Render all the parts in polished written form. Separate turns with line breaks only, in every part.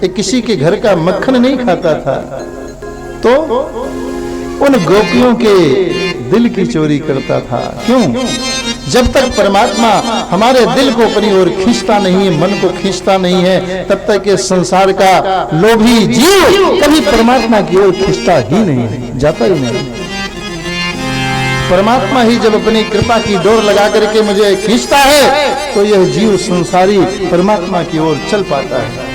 किसी के घर का मक्खन नहीं खाता था, तो उन गोपियों के दिल की चोरी करता था। क्यों? जब तक परमात्मा हमारे दिल को अपनी ओर खींचता नहीं है, मन को खींचता नहीं है, तब तक ये संसार का लोभी जीव कभी परमात्मा की ओर खींचता ही नहीं, जाता ही नहीं। परमात्मा ही जब अपनी कृपा की डोर लगा करके मुझे खींचता है तो यह जीव संसारी परमात्मा की ओर चल पाता है।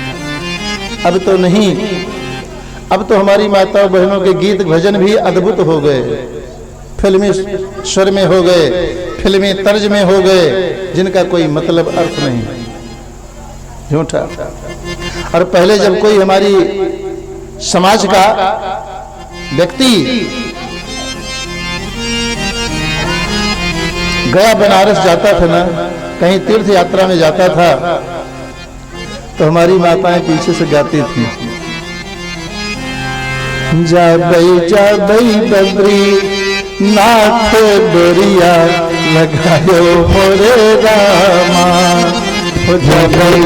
अब तो नहीं, अब तो हमारी माताओं बहनों के गीत भजन भी अद्भुत हो गए, फिल्मी स्वर में हो गए, फिल्मी तर्ज में हो गए, जिनका कोई मतलब अर्थ नहीं, झूठा। और पहले जब कोई हमारी समाज का व्यक्ति गया बनारस जाता था ना, कहीं तीर्थ यात्रा में जाता था, तो हमारी माताएं पीछे से गाती थी, जा बई बबरी नाथ डोरिया लगायो मोरे रामा, जा बई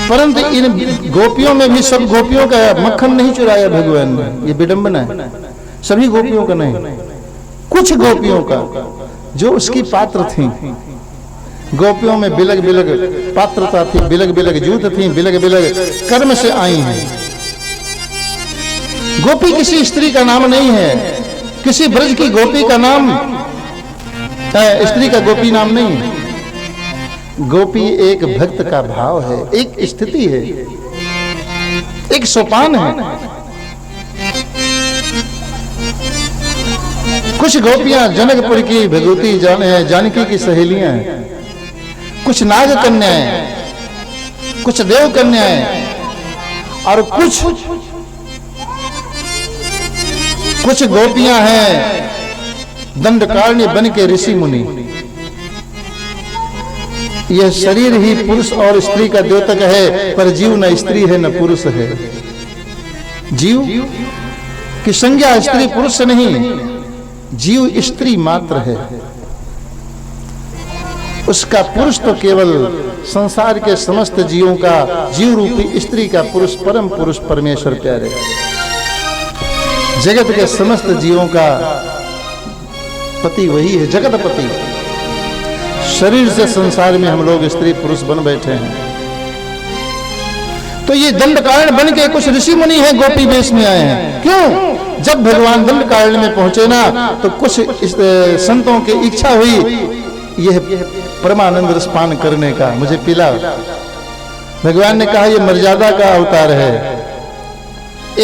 परंतु इन गोपियों में भी सब गोपियों का मक्खन नहीं चुराया भगवान ने, ये विडंबना है। सभी गोपियों का नहीं, कुछ गोपियों का जो उसकी पात्र थी। गोपियों में बिलग बिलग पात्रता थी, बिलग बिलग जूत थी, बिलग बिलग कर्म से आई हैं। गोपी किसी स्त्री का नाम नहीं है, किसी ब्रज की गोपी का नाम स्त्री का गोपी नाम नहीं है। गोपी एक भक्त का भाव है, एक स्थिति है, एक सोपान है। कुछ गोपियां जनकपुर की भगवती जानकी की सहेलियां हैं, कुछ नाग कन्याएं, कुछ देव कन्याएं, और कुछ गोपियां हैं दंडकारण्य बन के ऋषि मुनि। यह शरीर ही पुरुष और स्त्री का द्योतक है, पर जीव न स्त्री है न पुरुष है। जीव की संज्ञा स्त्री पुरुष से नहीं, जीव स्त्री मात्र है। उसका पुरुष तो केवल संसार के समस्त जीवों का, जीव रूपी स्त्री का पुरुष परम पुरुष परमेश्वर प्यारे। जगत के समस्त जीवों का पति वही है, जगत पति। शरीर से संसार में हम लोग स्त्री पुरुष बन बैठे हैं। तो ये दंडकारण्य बन के कुछ ऋषि मुनि हैं, गोपी वेश में आए हैं। क्यों? जब भगवान दंडकारण्य में पहुंचे ना, तो कुछ संतों की इच्छा हुई यह परमानंद रसपान करने का, मुझे पिला। भगवान ने कहा यह मर्यादा का अवतार है,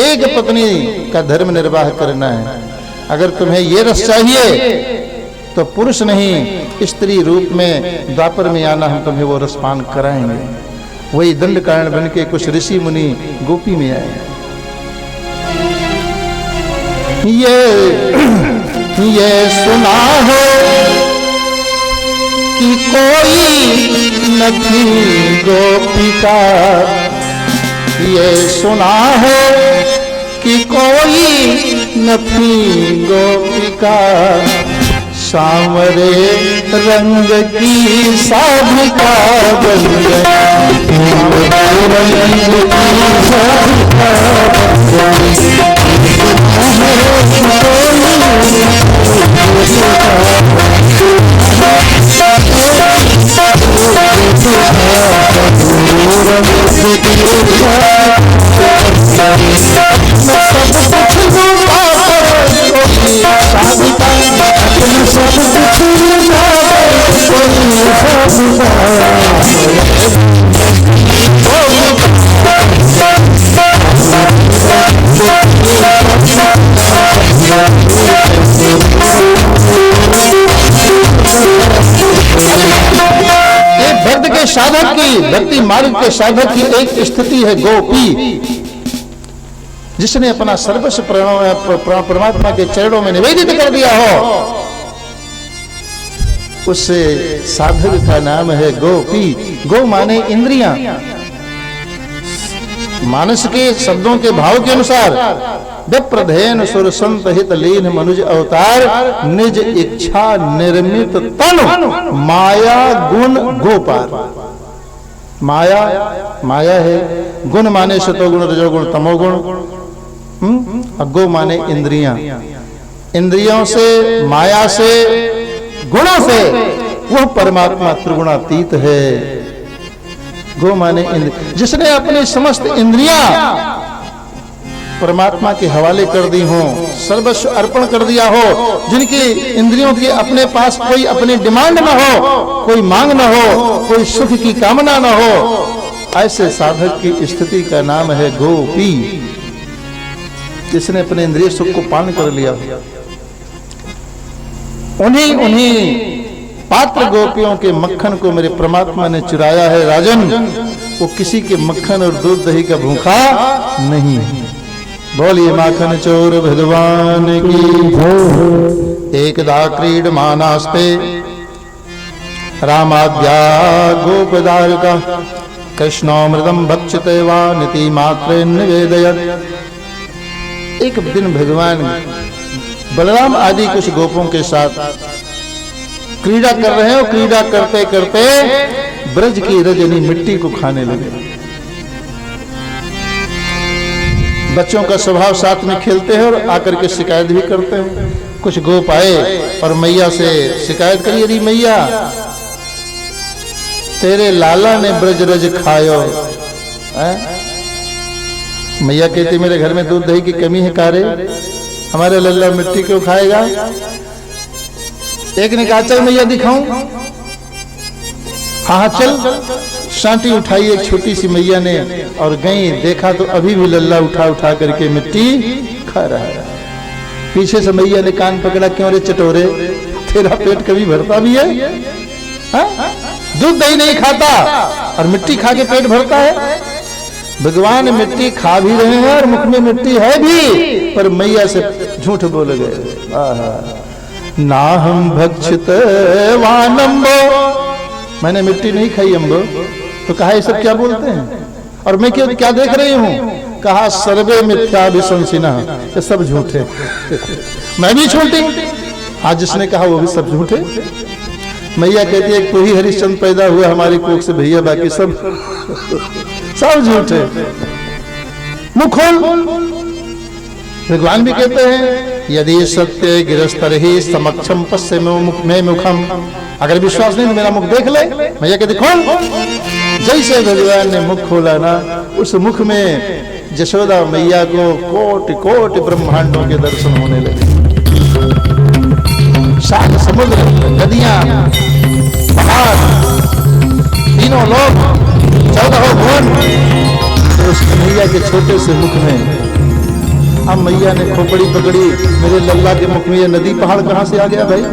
एक पत्नी का धर्म निर्वाह करना है। अगर तुम्हें यह रस चाहिए तो पुरुष नहीं स्त्री रूप में द्वापर में आना, हम तुम्हें वो रसपान कराएंगे। वही दंडकारण्य बन के कुछ ऋषि मुनि गोपी में आए। ये सुना है कि कोई नहीं गोपिका, ये सुना है कि कोई नहीं गोपिका, सांवरे रंग की साधिका बन गई, रंग की साधिका साधक की, भक्ति मार्ग के साधक की एक स्थिति है गोपी, जिसने अपना सर्वस्व परमात्मा के चरणों में निवेदित कर दिया हो, उससे साधक का नाम है गोपी। गो माने इंद्रियां, मानस के शब्दों के भाव के अनुसार विप्रधेन सुर संत हित लीन मनुज अवतार निज इच्छा निर्मित तन माया गुण गोपार। माया माया है, गुण माने सतोगुण रजोगुण तमोगुण, और गो माने इंद्रियां। इंद्रियों से, माया से, गुणों से वह परमात्मा त्रिगुणातीत है। गो माने इंद्रिय, जिसने अपनी समस्त इंद्रियां परमात्मा के हवाले कर दी हो, सर्वस्व अर्पण कर दिया हो, जिनकी इंद्रियों की अपने पास कोई अपनी डिमांड न हो, कोई मांग न हो, कोई सुख की कामना न हो, ऐसे साधक की स्थिति का नाम है गोपी, जिसने अपने इंद्रिय सुख को पान कर लिया। उन्हीं पात्र गोपियों के मक्खन को मेरे परमात्मा ने चुराया है राजन। वो किसी के मक्खन और दूध दही का भूखा नहीं। बोलिए माखन चोर भगवान की। एकदा क्रीडमानास्ते रामाद्या गोपदारुका कृष्णोमृतम भक्षते वा नीति मात्रे निवेदयत्। एक दिन भगवान बलराम आदि कुछ गोपों के साथ क्रीड़ा कर रहे हैं और क्रीड़ा करते करते ब्रज की रजनी मिट्टी को खाने लगे। बच्चों का स्वभाव साथ में खेलते हैं और आकर के शिकायत भी करते हैं। कुछ गोप आए और मैया से शिकायत करी, अरे मैया तेरे लाला ने ब्रज रज खायो। मैया कहती मेरे घर में दूध दही की कमी है कारे, हमारे लल्ला मिट्टी क्यों खाएगा। एक ने कहा चल मैया दिखाऊं। हाँ चल। सांटी उठाई एक छोटी सी मैया ने और गई, देखा तो अभी भी लल्ला उठा उठा करके मिट्टी खा रहा है। पीछे से मैया ने कान पकड़ा, क्यों रे चटोरे, तेरा पेट कभी भरता भी है? दूध दही नहीं खाता और मिट्टी खा के पेट भरता है। भगवान मिट्टी खा भी रहे हैं और मुख में मिट्टी है भी, पर मैया से झूठ बोल गए। ना हम भक्षित वानम्बो, मैंने मिट्टी नहीं खाई अम्बो। तो कहा ये सब क्या बोलते हैं और मैं क्या देख रही हूँ? कहा सर्वे मिथ्या विशंसिना, ये सब झूठे। मैं भी झूठी। आज जिसने कहा वो भी सब झूठे। मैया कहती है तू ही हरिश्चंद्र पैदा हुआ हमारी कोख से भैया, बाकी सब झूठे। मुख खोल। भगवान भी कहते हैं यदि सत्य गिरस्तर ही समक्षम पश्य में मुखम, अगर विश्वास नहीं तो मेरा मुख देख ले। मैया कहती खोल। जैसे भगवान ने मुख खोला ना, उस मुख में यशोदा मैया को कोटि कोटि ब्रह्मांडों के दर्शन होने लगे। सात समुद्र, नदियां, पहाड़, तीनों लोग, 14 भुवन, तो उस मैया के छोटे से मुख में। अब मैया ने खोपड़ी पकड़ी, मेरे लल्ला के मुख में ये नदी पहाड़ कहां से आ गया भाई?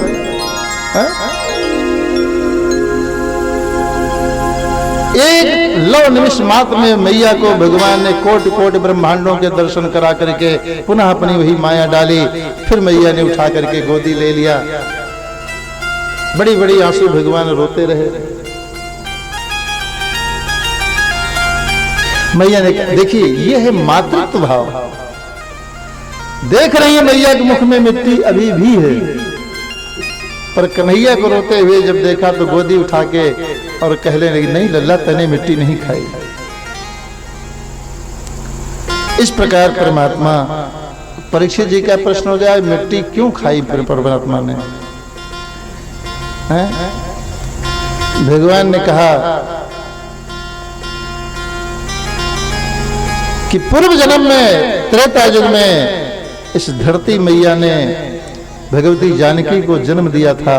एक लव निमिष मात्र में मैया को भगवान ने कोटि कोटि ब्रह्मांडों के दर्शन करा करके पुनः अपनी वही माया डाली। फिर मैया ने उठा करके गोदी ले लिया। बड़ी बड़ी आंसू भगवान रोते रहे। मैया ने देखिए ये है मातृत्व भाव। देख रही है मैया के मुख में मिट्टी अभी भी है, पर कन्हैया को रोते हुए जब देखा तो गोदी उठा के और कहने लगी नहीं लल्ला तने मिट्टी नहीं खाई। इस प्रकार परमात्मा, परीक्षित जी का प्रश्न हो गया मिट्टी क्यों खाई परमात्मा ने? भगवान ने कहा कि पूर्व जन्म में त्रेता युग में इस धरती मैया ने भगवती जानकी को जन्म दिया था,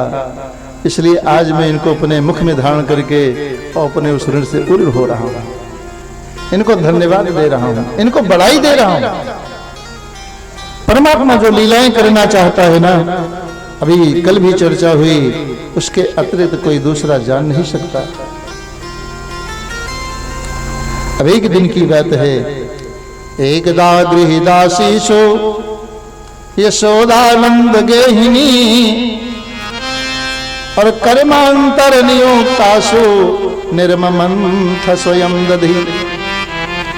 इसलिए आज मैं इनको अपने मुख में धारण करके और अपने उस ऋण से उड़ हो रहा हूं। इनको धन्यवाद दे रहा हूं, इनको बड़ाई दे रहा हूं। परमात्मा जो लीलाएं करना चाहता है ना, अभी कल भी चर्चा हुई, उसके अतिरिक्त कोई दूसरा जान नहीं सकता। अब एक दिन की बात है, एकदा गृहदासीशो यशोदानंद गेहिनी और कर्मांतर नियोक्तासु निर्ममंथ स्वयं दधि।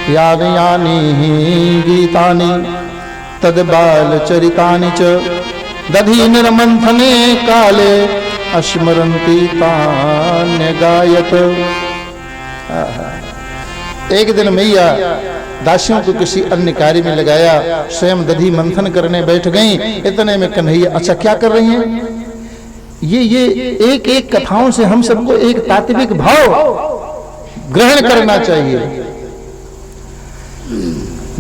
यानि यानि गीतानि तद बाल चरितानि च दधि निर्मंथने काले अस्मरन्ति तान्य गायत। एक दिन मैया दासियों को किसी अन्य कार्य में लगाया, स्वयं दधि मंथन करने बैठ गईं। इतने में कन्हैया, अच्छा क्या कर रही हैं? ये एक एक कथाओं से हम सबको एक तात्विक भाव ग्रहण करना चाहिए।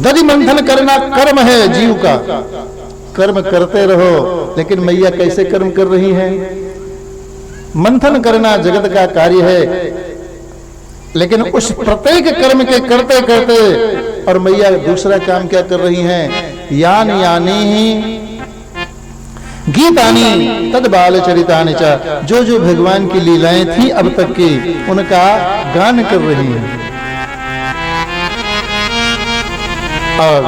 दधि मंथन करना कर्म है जीव का, कर्म करते रहो। लेकिन मैया कैसे कर्म कर रही हैं? मंथन करना जगत का कार्य है, लेकिन उस प्रत्येक कर्म के करते करते, और मैया दूसरा काम क्या कर रही हैं? यानि यानि गीतानि तद बाल चरितानि च, जो जो भगवान की लीलाएं थी अब तक की, उनका गान कर रही हैं। और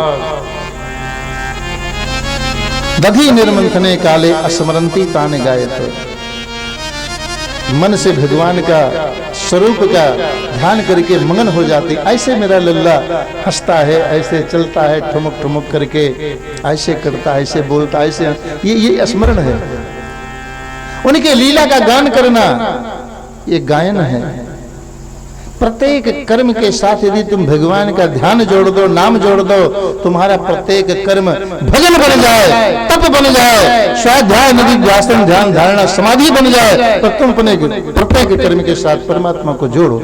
दधि निर्मंथने काले अस्मरन्ति तानि गायत, मन से भगवान का स्वरूप का ध्यान करके मगन हो जाती। ऐसे मेरा लल्ला हंसता है, ऐसे चलता है ठुमक ठुमक करके, ऐसे करता है, ऐसे बोलता है, ऐसे, ये स्मरण है। उनके लीला का गान करना ये गायन है। प्रत्येक कर्म के साथ यदि तुम भगवान का ध्यान जोड़ दो, नाम जोड़ दो, तुम्हारा प्रत्येक कर्म भजन बन जाए, तप बन जाए, स्वाध्याय निधिध्यासन ध्यान धारणा समाधि बन जाए, तो तुम अपने प्रत्येक कर्म के साथ परमात्मा को जोड़ो।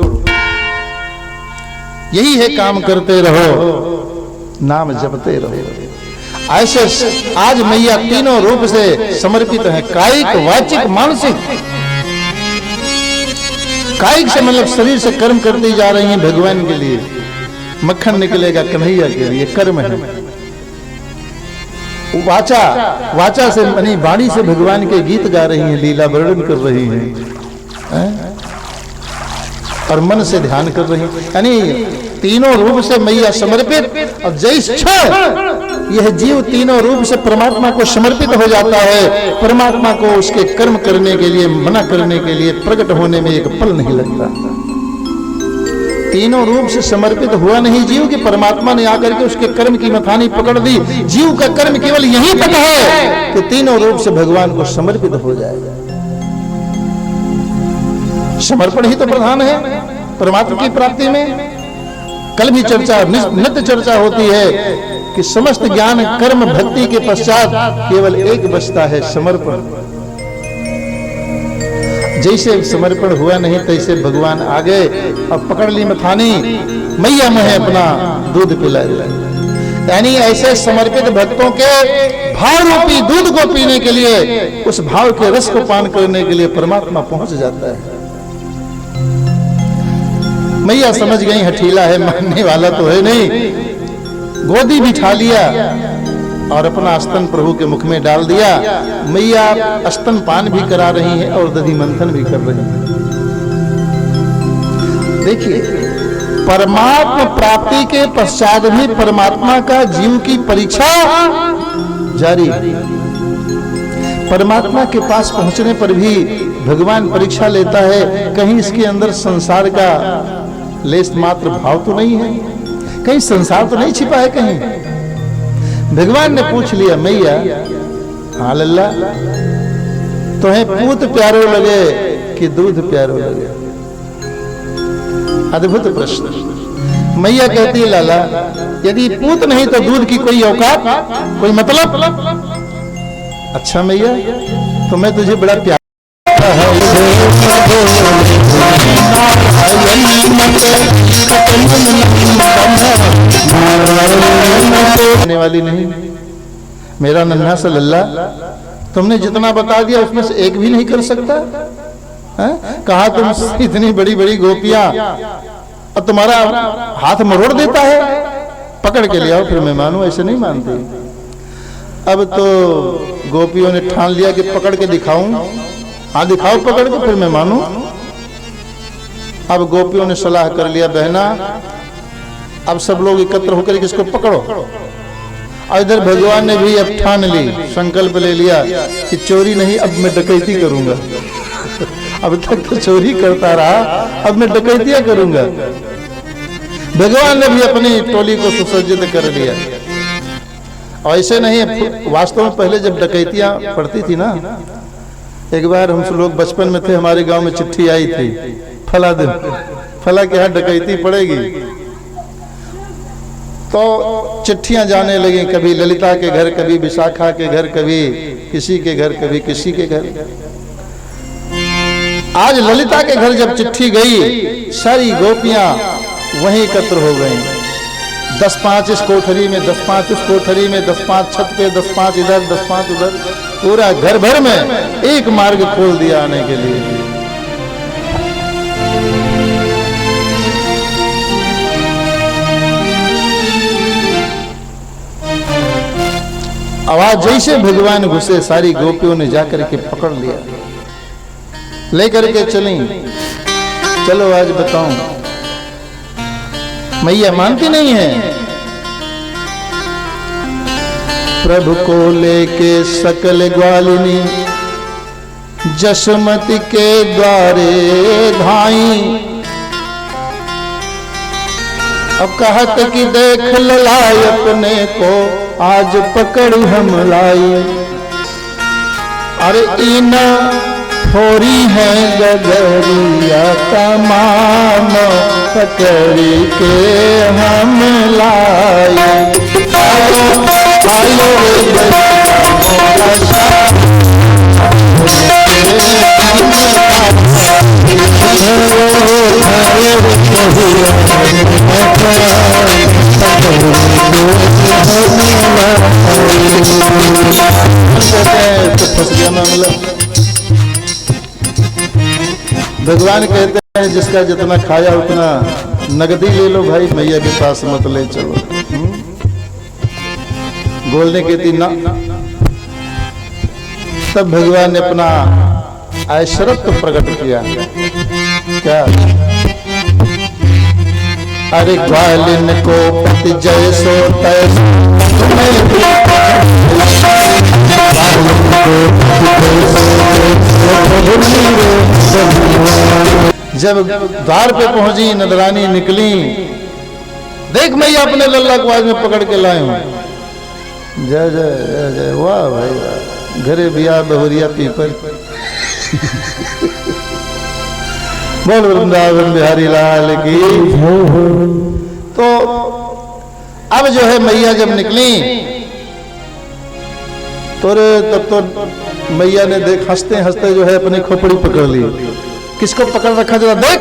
यही है, काम करते रहो, नाम जपते रहो। ऐसे आज मैया तीनों रूप से समर्पित है, कायिक वाचिक मानसिक। कायिक से मतलब शरीर से कर्म करती जा रही हैं भगवान के लिए, मक्खन निकलेगा कन्हैया के लिए, कर्म है। वाचा, वाचा से यानी वाणी से भगवान के गीत गा रही हैं, लीला वर्णन कर रही हैं, और मन से ध्यान कर रही हैं। यानी तीनों रूप से मैया समर्पित। और जैसे यह जीव तीनों रूप से परमात्मा को समर्पित हो जाता है, परमात्मा को उसके कर्म करने के लिए, मना करने के लिए प्रकट होने में एक पल नहीं लगता। तीनों रूप से समर्पित हुआ नहीं जीव कि परमात्मा ने आकर के उसके कर्म की मथानी पकड़ दी। जीव का कर्म केवल यहीं तक है कि तीनों रूप से भगवान को समर्पित हो जाएगा। समर्पण ही तो प्रधान है परमात्मा की प्राप्ति में। कल भी चर्चा, नित्य चर्चा होती है कि समस्त ज्ञान कर्म भक्ति के पश्चात केवल एक बचता है, समर्पण। जैसे समर्पण हुआ नहीं तैसे भगवान आ गए और पकड़ ली मथानी, मैया में अपना दूध पिला दिया। यानी ऐसे समर्पित भक्तों के भाव रूपी दूध को पीने के लिए, उस भाव के रस को पान करने के लिए परमात्मा पहुंच जाता है। मैया समझ गई हठीला है, मानने वाला तो है नहीं। गोदी बिठा लिया और अपना स्तन प्रभु के मुख में डाल दिया। मैया स्तन पान भी करा रही हैं और दधि मंथन भी कर रही हैं। देखिए, परमात्मा प्राप्ति के पश्चात भी परमात्मा का जीव की परीक्षा जारी। परमात्मा के पास पहुंचने पर भी भगवान परीक्षा लेता है, कहीं इसके अंदर संसार का लेस मात्र भाव तो नहीं है, कहीं संसार तो नहीं छिपा है कहीं। भगवान ने पूछ लिया, मैया हाँ लल्ला, तुम्हें पूत प्यारो लगे कि दूध प्यारो लगे? अद्भुत प्रश्न। मैया कहती है, लाला यदि पूत नहीं तो दूध की कोई औकात, कोई मतलब? अच्छा मैया, तो मैं तुझे बड़ा प्यार होने वाली नहीं। मेरा नन्हा सा लल्ला, तुमने जितना बता दिया उसमें से एक भी नहीं कर सकता है? कहा तुम इतनी बड़ी बड़ी गोपियां और तुम्हारा हाथ मरोड़ देता है, पकड़ के ले आओ फिर मैं मानू। ऐसे नहीं मानते। अब तो गोपियों ने ठान लिया कि पकड़ के दिखाऊं। हाँ दिखाओ पकड़ के फिर मैं मानू। अब गोपियों ने सलाह कर लिया, बहना अब सब लोग एकत्र होकर इसको पकड़ो। और इधर भगवान ने भी अब ठान ली, संकल्प ले लिया कि चोरी नहीं, अब मैं डकैती करूंगा। अब तक तो चोरी करता रहा, अब मैं डकैतियां करूंगा। भगवान ने भी अपनी टोली को सुसज्जित कर लिया। और ऐसे नहीं, वास्तव में पहले जब डकैतियां पड़ती थी ना, एक बार हम लोग बचपन में थे, हमारे गांव में चिट्ठी आई थी, फला दिन फला के यहाँ डकैती पड़ेगी। तो चिट्ठियां जाने लगी, कभी ललिता के घर, कभी विशाखा के घर, कभी किसी के घर, कभी किसी के घर। आज ललिता के घर जब चिट्ठी गई, सारी गोपियां वहीं एकत्र हो गई। 10-5 इस कोठरी में, 10-5 उस कोठरी में, 10-5 छत पे, 10-5 इधर, 10-5 उधर, पूरा घर भर में एक मार्ग खोल दिया आने के लिए। आवाज जैसे भगवान घुसे, सारी गोपियों ने जाकर के पकड़ लिया, लेकर के चली। चलो आज बताऊं, मैया मानती नहीं है। प्रभु को लेके सकल ग्वालिनी जसमती के द्वारे धाई। अब कहत कि देख ललाई अपने को, आज पकड़ हम लाई। अरे इन थोड़ी है गगरिया तमाम, पकड़ी के हम लाए। फंस गया मामला। भगवान कहते हैं जिसका जितना खाया उतना नगदी ले लो भाई, मैया के पास मत ले चलो। बोलने की थी ना, तब भगवान ने अपना ऐश्वर्य प्रकट किया। क्या? अरे ग्वालिन को पति जय सो जब द्वार पे पहुंची, नंदरानी निकली, देख मैया अपने लल्ला को आज में पकड़ के लाए हूं। जय जय जय जय, वाह भाई वाह, घरे बिया बहुरिया पीपर। बोल वृंदावन बिहारी लाल की। तो अब जो है मैया जब निकली तो तब तो मैया ने देख हंसते हंसते जो है अपनी खोपड़ी पकड़ ली। किसको पकड़ रखा जरा देख।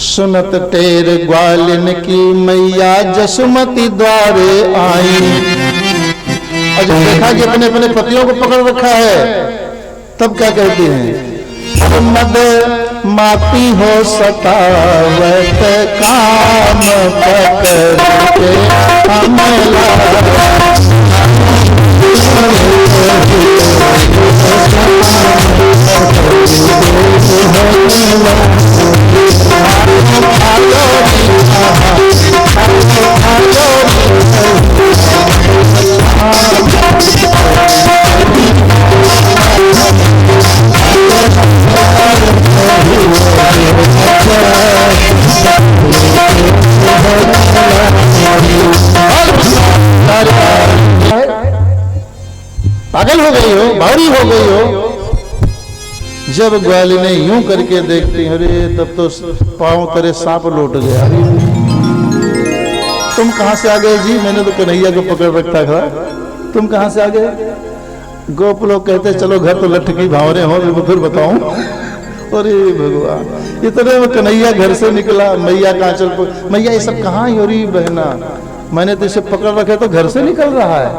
सुनत टेर ग्वालिन की मैया जसुमती द्वारे आई। और जब देखा कि अपने अपने पतियों को पकड़ रखा है, तब क्या कहती हैं? मद माती हो सतावत काम पकड़ के हमला। पागल हो गई हो, भारी हो गई हो। जब ग्वालिनी यूं करके देखती, अरे तब तो पांव तेरे सांप लौट गया। तुम कहां से आ गए जी? मैंने तो कन्हैया को पकड़ रखा था, तुम कहां से आ गए? गोप लोग कहते चलो घर तो लठ की भावरे हो, मैं फिर बताऊं। अरे भगवान, इतने में कन्हैया घर से निकला, मैया का आंचल पर। मैया ये सब कहाँ हो रही बहना, मैंने तो इसे पकड़ रखे तो घर से निकल रहा है।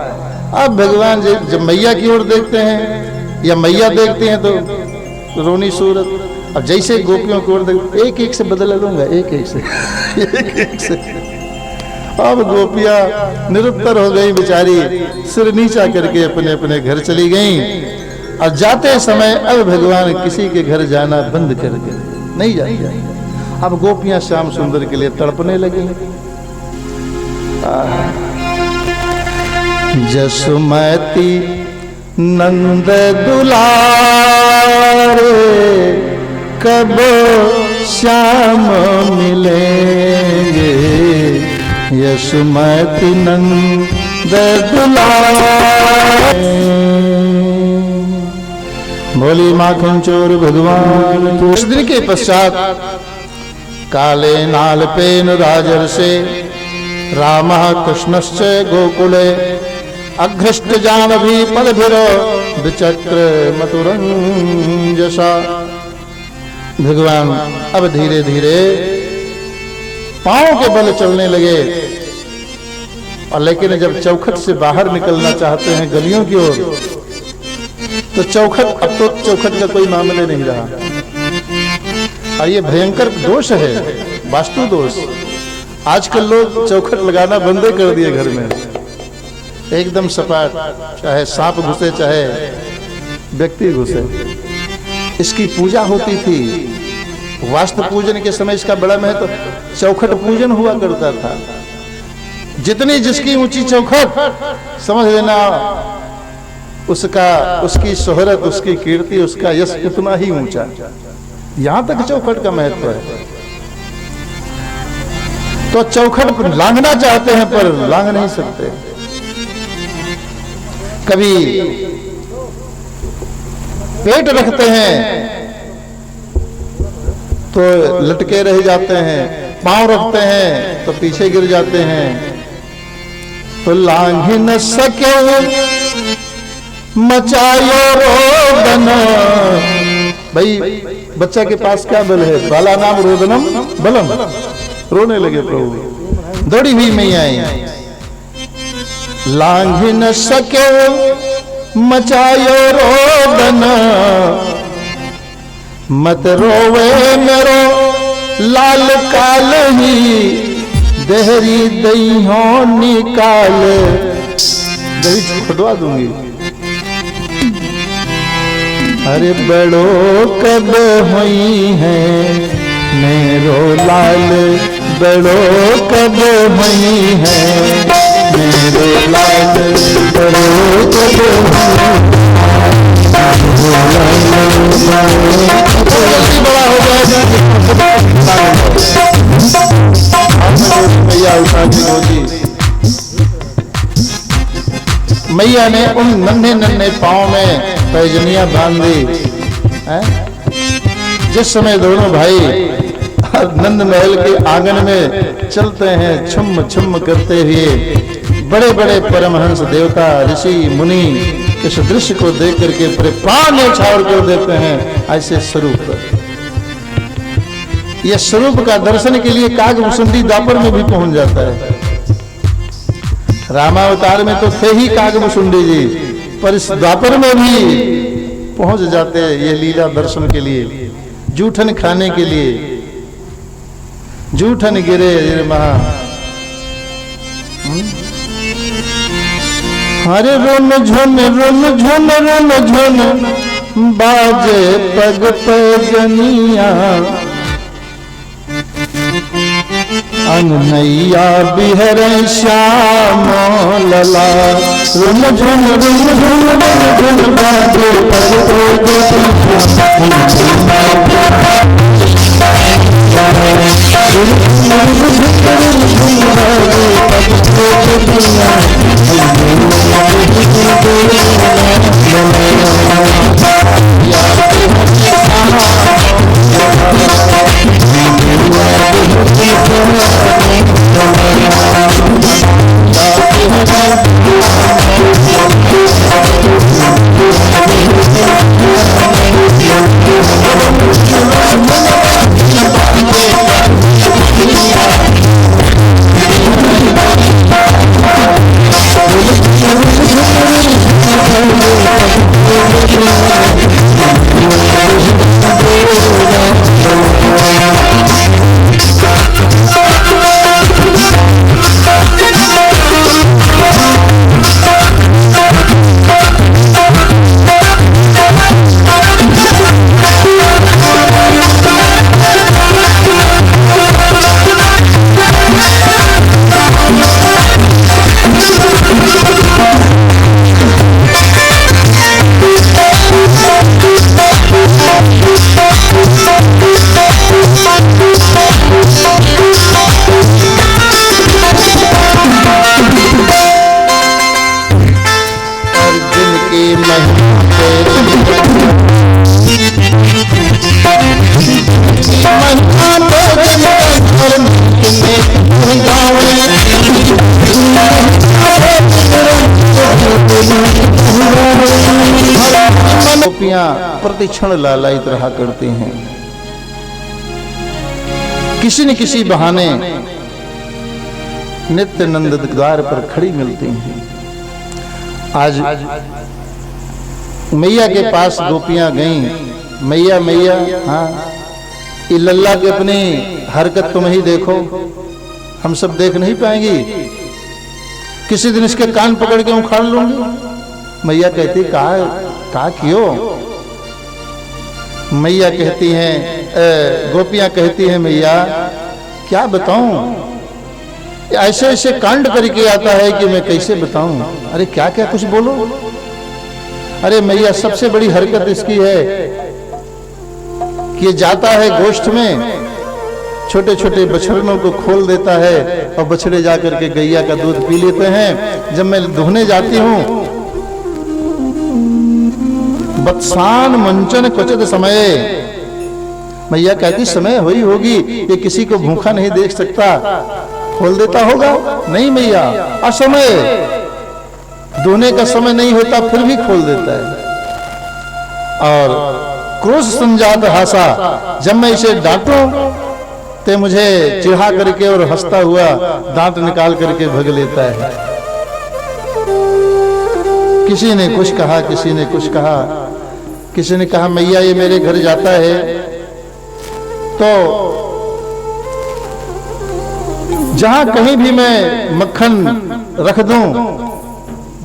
अब भगवान जब मैया की ओर देखते हैं या मैया देखते हैं तो रोनी सूरत। अब जैसे गोपियों की ओर देखते, एक एक से बदला लूंगा, एक एक से एक एक से। अब गोपियां निरुत्तर हो गई बेचारी, सिर नीचा करके अपने अपने घर चली गईं। और जाते समय अब भगवान किसी के घर जाना बंद कर के नहीं जाती। अब गोपियां श्याम सुंदर के लिए तड़पने लगी। जसुमती नंद दुलारे कब श्याम मिलेंगे, यशोमति नंद दुलारे। बोली माखन चोर भगवान की। कुछ दिन के पश्चात काले नालपेन राजर्षे रामः कृष्णश्च गोकुले, अघ्रष्ट जानभी पदभिर विचक्र मथुरंजसा। भगवान अब धीरे धीरे पांव के बल चलने लगे, और लेकिन जब चौखट से बाहर निकलना चाहते हैं गलियों की ओर, तो चौखट, अब तो चौखट का कोई मामले नहीं रहा। और ये भयंकर दोष है, वास्तु दोष। आजकल लोग चौखट लगाना बंद कर दिए घर में, एकदम सपाट, चाहे सांप घुसे चाहे व्यक्ति घुसे। इसकी पूजा होती थी, वास्तु पूजन के समय इसका बड़ा महत्व। चौखट पूजन हुआ करता था। जितनी जिसकी ऊंची चौखट, समझ लेना उसका, उसकी शोहरत, उसकी कीर्ति, उसका यश उतना ही ऊंचा। यहां तक चौखट का महत्व है। तो चौखट लांघना चाहते हैं पर लांघ नहीं सकते। कभी पेट रखते हैं तो लटके रह जाते हैं, पांव रखते हैं तो पीछे गिर जाते हैं। तो लांघ न सके मचायो रोदन। भाई बच्चा के पास क्या बल है? बाला नाम रोदनम बलम। रोने लगे प्रभु, दौड़ी हुई मैया आई। लांघ न सके मचायो रोदन, मत रोवे मेरो लाल काल ही, देहरी दही निकाल। दही फटवा दूंगी। अरे बड़ो कब हुई है मेरो लाल, बड़ो कब हुई है मेरो लाल, बड़ो कब बड़ा हो मैया उठा के गोदी। मैया ने उन नन्हे नन्हे पांव में पैजनियां बांध दी। जिस समय दोनों भाई नंद महल के आंगन में चलते हैं छुम छुम करते हुए, बड़े बड़े परमहंस देवता ऋषि मुनि इस दृश्य को देख करके पूरे प्राण न्यौछावर कर देते हैं। ऐसे स्वरूप, यह स्वरूप का दर्शन के लिए कागभूषुंडी द्वापर में भी पहुंच जाता है। रामावतार में तो थे ही कागभूषुंडी जी, पर इस द्वापर में भी पहुंच जाते हैं ये लीला दर्शन के लिए, जूठन खाने के लिए। जूठन गिरे महा, हरे रुन झुन रुन झुन रुन झुन बाजे पग पैजनिया, अंगनैया बिहरे श्याम लला। रुन झुन रुन झुन रुन झुन बाजे पग गोपियां प्रतिक्षण लालायित रहा करती हैं, किसी न किसी बहाने नित्य नंद द्वार पर खड़ी मिलती हैं। आज मैया के पास गोपियां गईं, मैया मैया, हाँ ये लल्ला की अपनी हरकत तुम ही देखो, हम सब देख नहीं पाएंगी, किसी दिन इसके कान पकड़ के उखाड़ लूंगी। मैया कहती कहा क्यों? मैया कहती हैं, गोपियां कहती हैं मैया क्या बताऊं, ऐसे ऐसे कांड करके आता है कि मैं कैसे बताऊं। अरे क्या क्या कुछ बोलो। अरे मैया सबसे बड़ी हरकत इसकी है कि जाता है गोष्ठ में, छोटे छोटे बछड़ों को खोल देता है और बछड़े जाकर के गैया का दूध पी लेते हैं। जब मैं धोने जाती हूं, बत्सान मंचन क्वचित समय, मैया कहती समय हुई होगी, ये किसी को भूखा नहीं देख सकता, खोल देता होगा। नहीं मैया, असमय, धोने का समय नहीं होता फिर भी खोल देता है। और क्रोध संजात हासा, जब मैं इसे डांटूं तो मुझे चिढ़ा करके और हंसता हुआ दांत निकाल करके भग लेता है। किसी ने कुछ कहा, किसी ने कुछ कहा, किसी ने कहा मैया ये मेरे घर जाता है तो जहां कहीं भी मैं मक्खन रख दूं,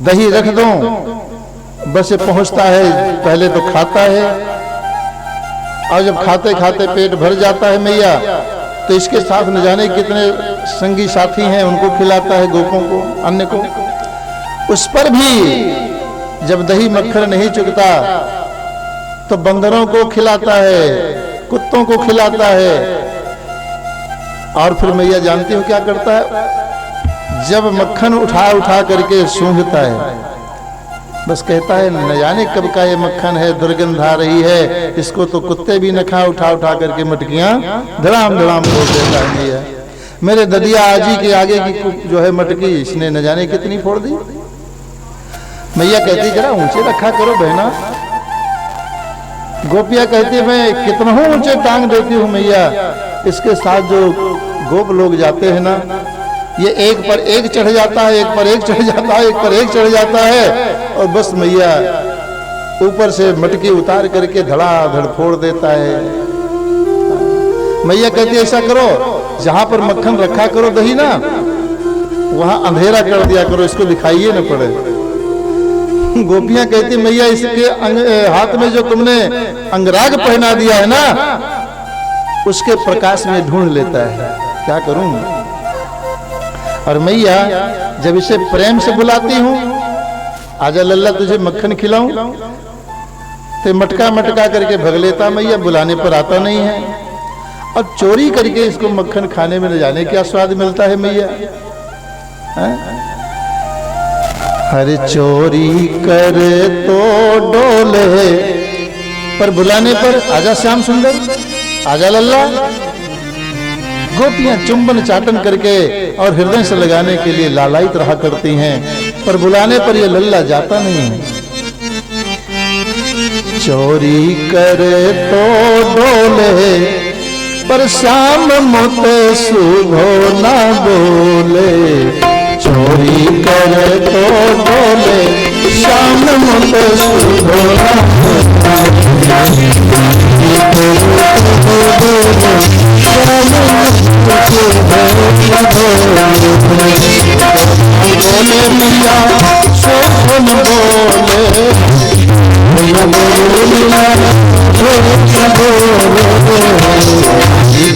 दही रख दूं, बस ये पहुंचता है, पहले तो खाता है और जब खाते खाते पेट भर जाता है मैया तो इसके साथ न जाने कितने संगी साथी हैं, उनको खिलाता है, गोपों को, अन्य को। उस पर भी जब दही मक्खन नहीं चुकता तो बंदरों को खिलाता है, कुत्तों को खिलाता है। और फिर मैया जानती हो क्या करता है? जब मक्खन उठा उठा करके सूंघता है, बस कहता है न जाने कब का ये मक्खन है, दुर्गंध आ रही है, इसको तो कुत्ते भी न खा, उठा उठा करके मटकियां धड़ाम धड़ाम फोड़ देता है मैया। मेरे ददिया आजी के आगे की जो है मटकी, इसने न जाने कितनी फोड़ दी। मैया कहती जरा ऊंचे रखा करो बहना। गोपियां कहती मैं कितना ऊंचे टांग देती हूँ मैया, इसके साथ जो गोप लोग जाते हैं ना, ये एक पर एक चढ़ जाता है, एक पर एक चढ़ जाता है, एक पर एक चढ़ जाता है, और बस मैया ऊपर से मटकी उतार करके धड़ाधड़ फोड़ देता है। मैया कहती ऐसा करो, जहां पर मक्खन रखा करो दही ना, वहां अंधेरा कर दिया करो, इसको दिखाइए न पड़े। गोपियां कहती मैया इसके हाथ में जो तुमने अंगराग पहना दिया है ना, उसके प्रकाश में ढूंढ लेता है, क्या करूं। और मैया जब इसे प्रेम से बुलाती हूं, आजा लल्ला तुझे मक्खन खिलाऊं, तो मटका मटका करके भग लेता, मैया बुलाने पर आता नहीं है। और चोरी करके इसको मक्खन खाने में न जाने क्या स्वाद मिलता है मैया। हर चोरी कर तो डोले, पर बुलाने पर आजा श्याम सुंदर, आजा लल्ला। गोपियां चुंबन चाटन करके और हृदय से लगाने के लिए लालायित रहा करती हैं, पर बुलाने पर ये लल्ला जाता नहीं है। चोरी कर तो डोले, पर श्याम मोते सुभो ना बोले। चोरी कर तो डोले, श्याम मोते सुभो ना बोले। बोले मिया शोभन बोले,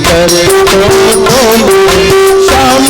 करे तो बोले, श्याम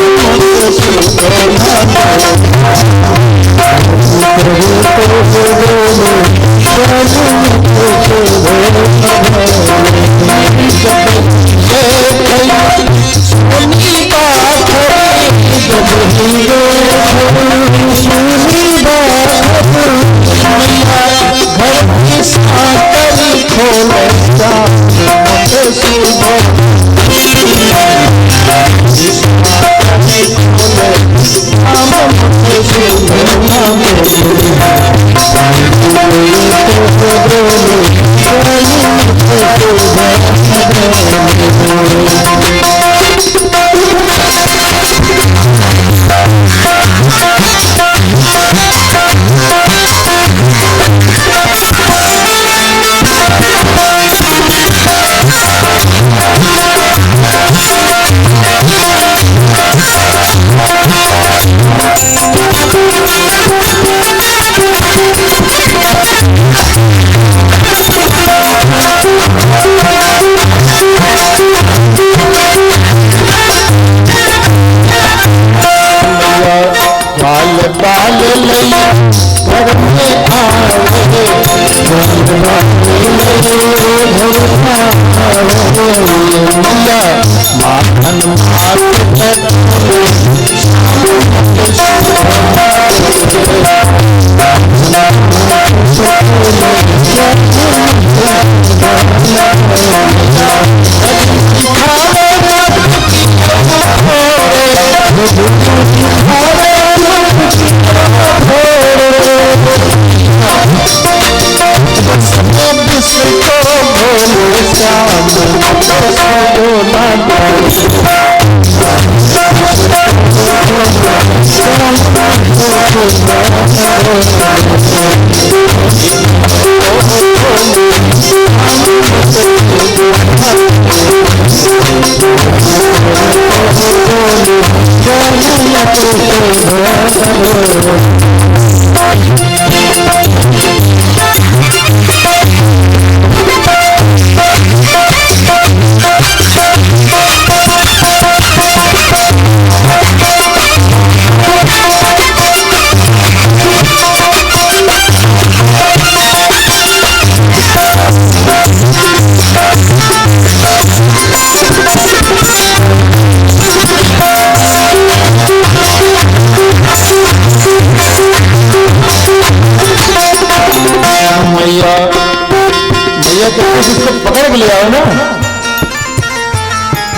पकड़ के ले आओ ना,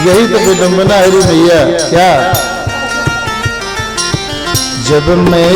यही तो विडंबना है भैया। क्या जब मैं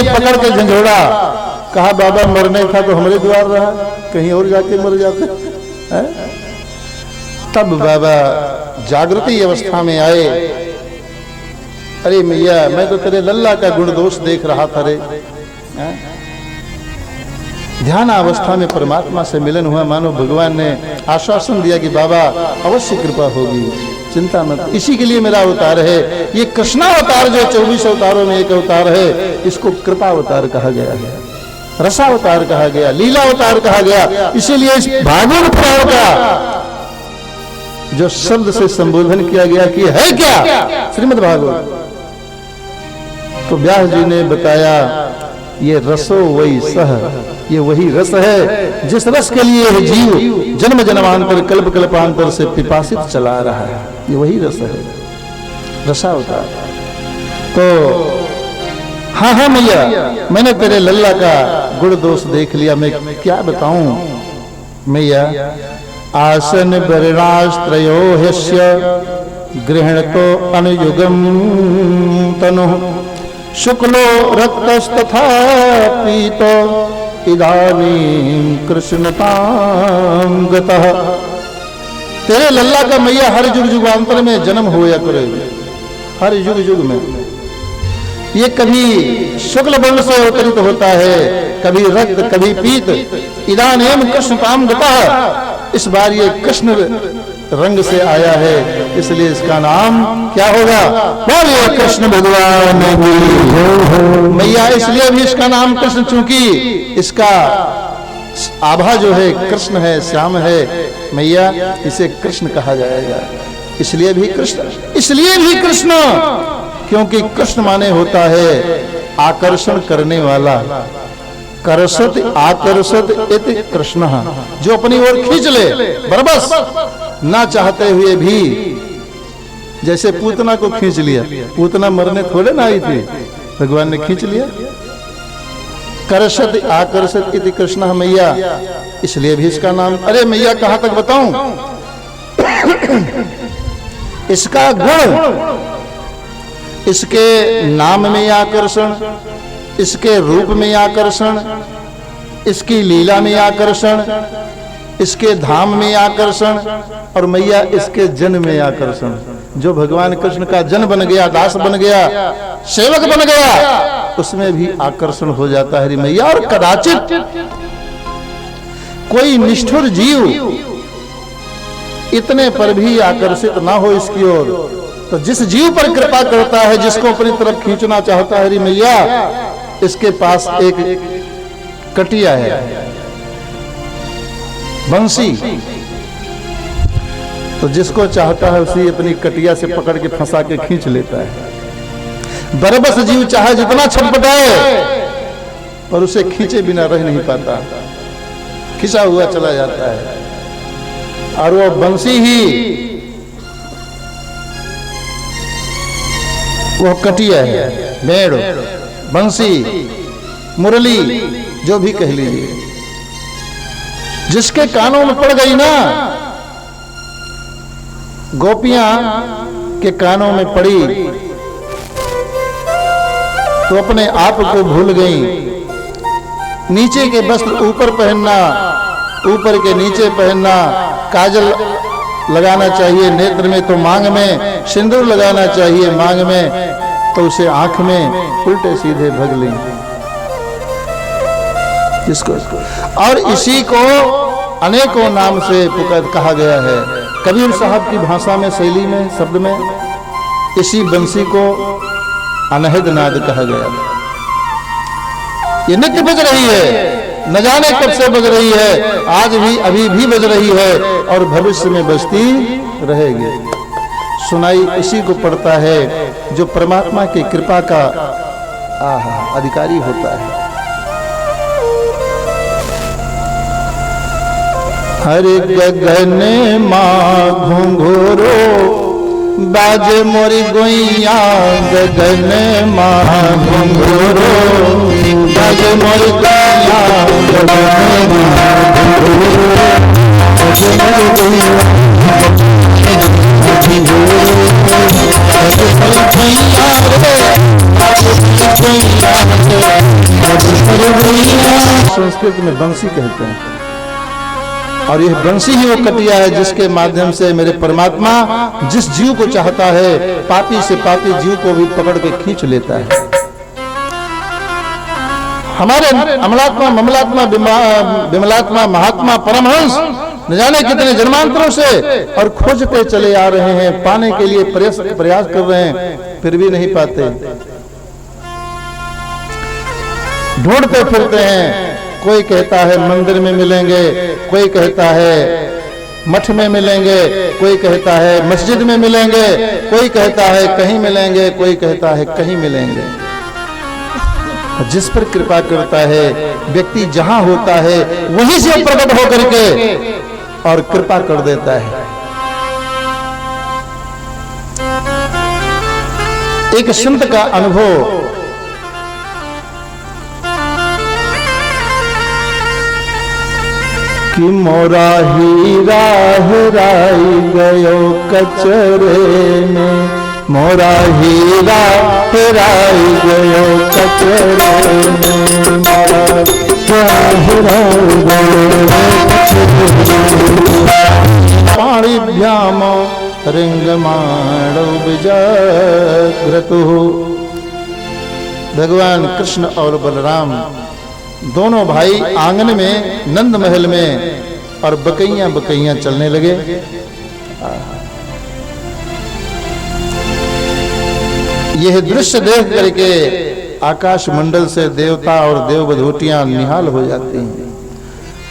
पकड़ के झंझोड़ा, कहा बाबा मरने था तो हमारे द्वार रहा, कहीं और जाके मर जाते हैं। तब बाबा जागृति अवस्था में आए। अरे मैया, मैं तो तेरे लल्ला का गुण दोष देख रहा था रे। ध्यान अवस्था में परमात्मा से मिलन हुआ, मानो भगवान ने आश्वासन दिया कि बाबा अवश्य कृपा होगी, चिंता मत। इसी के लिए मेरा अवतार है ये कृष्णावतार, जो 24 अवतारों में एक अवतार है, इसको कृपा अवतार कहा गया है, रसावतार कहा गया, लीला अवतार कहा गया। इसीलिए इस भागवत पुराण का जो शब्द से संबोधन किया गया कि है क्या श्रीमद् भागवत, तो व्यास जी ने बताया ये रसो वही सह, ये वही रस है जिस रस के लिए यह जीव जन्म जन्मांतर कल्प कल्पांतर से पिपासित चला रहा है, ये वही रस है, रसावतार। तो हाँ हाँ मैया, मैंने तेरे लल्ला का गुण दोष देख लिया, मैं क्या बताऊं मैया। आसन वर्णाश्त्रयो ह्यस्य गृहणतो अनुयुगम तनु, शुक्लो रक्तस्तथा पीतो इदानीं कृष्णतां गतः, तेरे लल्ला का मैया हर युग युगांतर में जन्म होया करे, हर युग युग में। ये कभी शुक्ल वर्ण से अवतरित होता है, कभी रक्त, कभी पीत। इदानीम कृष्ण काम गतः, इस बार ये कृष्ण रंग से आया है, इसलिए इसका नाम क्या होगा? बोलिए कृष्ण भगवान की। मैया इसलिए भी इसका नाम कृष्ण, चूंकि इसका आभा जो है कृष्ण है, श्याम है, मैया इसे कृष्ण कहा जाएगा। इसलिए भी कृष्ण, इसलिए भी कृष्ण, क्योंकि कृष्ण माने होता है आकर्षण करने वाला। करसत आकर्षत इति कृष्ण, जो अपनी ओर खींच ले, बरबस ना चाहते हुए भी। जैसे पूतना को खींच लिया, पूतना मरने थोड़े ना आई थी, भगवान ने खींच लिया। करसत आकर्षित इति कृष्ण मैया, इसलिए भी इसका नाम। अरे मैया कहां तक बताऊं? इसका गुण, इसके नाम में आकर्षण, इसके रूप में आकर्षण, इसकी लीला में आकर्षण, इसके धाम में आकर्षण, और मैया इसके जन में आकर्षण। जो भगवान कृष्ण का जन बन गया, दास बन गया, सेवक बन गया, उसमें भी आकर्षण हो जाता है मैया। और कदाचित कोई निष्ठुर जीव इतने पर भी आकर्षित ना हो इसकी ओर, तो जिस जीव पर कृपा करता है, जिसको अपनी तरफ खींचना चाहता है मैया, इसके पास एक कटिया है, बंसी। तो जिसको चाहता है उसी अपनी कटिया से पकड़ के फंसा के खींच लेता है। बरबस जीव चाहे जितना छटपटाए, पर उसे खींचे बिना रह नहीं पाता, खिंचा हुआ चला जाता है। और वो बंसी ही वो कटिया है, भेड़, बंसी, मुरली, जो भी कह लीजिए। जिसके कानों में पड़ गई ना, गोपियां के कानों में पड़ी तो अपने आप को भूल गई। नीचे के वस्त्र ऊपर पहनना, ऊपर के नीचे पहनना, काजल लगाना चाहिए नेत्र में तो मांग में, सिंदूर लगाना चाहिए मांग में तो उसे आंख में, उल्टे सीधे भग लें जिसको। और इसी को अनेकों नाम से पुकार कहा गया है। कबीर साहब की भाषा में, शैली में, शब्द में इसी बंसी को अनहद नाद कहा गया। ये नित्य बज रही है, न जाने कब से बज रही है, आज भी अभी भी बज रही है और भविष्य में बजती रहेगी। सुनाई इसी को पड़ता है जो परमात्मा की कृपा का अधिकारी होता है। हरि गगन माँ घुंघरो बाजे मोरी गोइया, गगन माँ घुंघरो बाजे मोरी गोइया, गगन माँ संस्कृत में बंसी कहते हैं। और यह बंसी ही वो कटिया है जिसके माध्यम से मेरे परमात्मा जिस जीव को चाहता है, पापी से पापी जीव को भी पकड़ के खींच लेता है। हमारे अमलात्मा, ममलात्मा, विमलात्मा, महात्मा, परमहंस न जाने कितने जन्मांतरों से और खोजते चले आ रहे हैं, पाने के लिए प्रयास कर रहे हैं, फिर भी नहीं पाते, ढूंढते फिरते हैं। कोई कहता है मंदिर में मिलेंगे, कोई कहता है मठ में मिलेंगे, कोई कहता है मस्जिद में मिलेंगे, कोई कहता है कहीं मिलेंगे, कोई कहता है कहीं मिलेंगे। जिस पर कृपा करता है व्यक्ति जहां होता है वहीं से प्रकट होकर के और कृपा कर देता है। एक संत का अनुभव, कि मोरा हीरा हेराई गयो कचरे में, मोरा हीरा हेराई गयो कचरे में, मोरा हेराई गयो पानी रिंगमाणो विजाग्रतु। भगवान कृष्ण और बलराम दोनों भाई आंगन में नंद महल में और बकैयां बकैयां चलने लगे। यह दृश्य देख करके आकाश मंडल से देवता और देववधूटियां निहाल हो जाती हैं।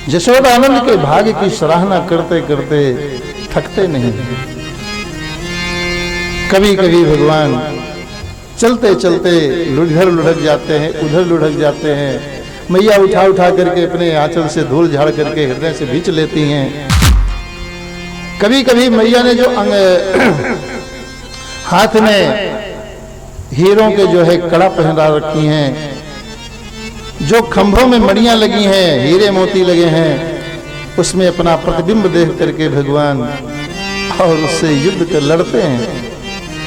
यशोदानंद के भाग्य की सराहना करते करते थकते नहीं। कभी कभी भगवान चलते चलते इधर लुढ़क जाते हैं, उधर लुढ़क जाते हैं। मैया उठा उठा करके अपने आंचल से धूल झाड़ करके हृदय से भींच लेती हैं। कभी कभी मैया ने जो हाथ में हीरों के जो है कड़ा पहना रखी हैं, जो खंभों में मणियां लगी हैं, हीरे मोती लगे हैं, उसमें अपना प्रतिबिंब देख करके भगवान और उससे युद्ध कर लड़ते हैं।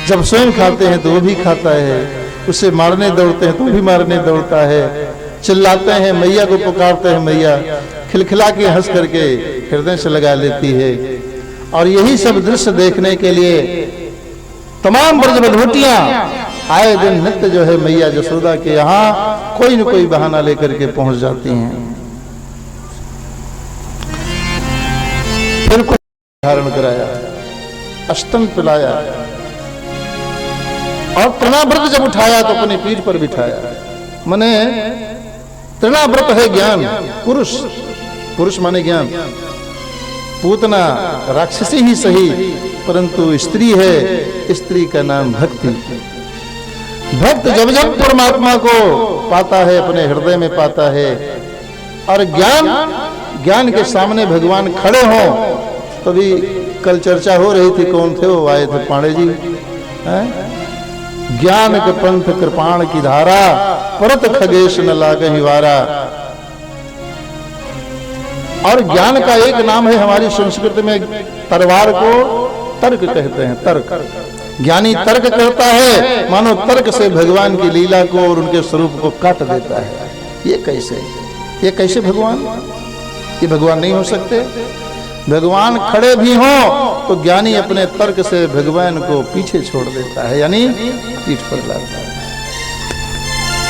जब स्वयं खाते हैं तो वो भी खाता है, उसे मारने दौड़ते हैं तो भी मारने दौड़ता है। चिल्लाते हैं, मैया को पुकारते हैं, मैया खिलखिला के हंस करके हृदय से लगा लेती है। और यही सब दृश्य देखने के लिए तमाम ब्रजवधूटियां आए दिन नित्य जो है मैया यशोदा के यहाँ कोई न कोई बहाना लेकर के पहुंच जाती हैं। फिर को धारण कराया, अष्टम पिलाया और तृणाव्रत जब उठाया तो अपनी पीठ पर बिठाया। माने तृणाव्रत है ज्ञान, पुरुष, पुरुष माने ज्ञान। पूतना राक्षसी ही सही परंतु स्त्री है, स्त्री का नाम भक्ति। भक्त जब जब परमात्मा को पाता है, अपने हृदय में पाता है, और ज्ञान के सामने भगवान खड़े हों। तभी कल चर्चा हो रही थी, कौन थे वो आए थे, पांडे जी हैं? ज्ञान के पंथ कृपाण की धारा, परत खगेश न लागहि वारा। और ज्ञान का एक नाम है हमारी संस्कृति में, तलवार को तर्क कहते हैं। तर्क, ज्ञानी तर्क करता है, मानो तर्क से भगवान की लीला को और उनके स्वरूप को काट देता है। ये कैसे भगवान? ये भगवान नहीं हो सकते। भगवान खड़े भी हों तो ज्ञानी अपने तर्क से भगवान को पीछे छोड़ देता है, यानी पीठ पर लाता है।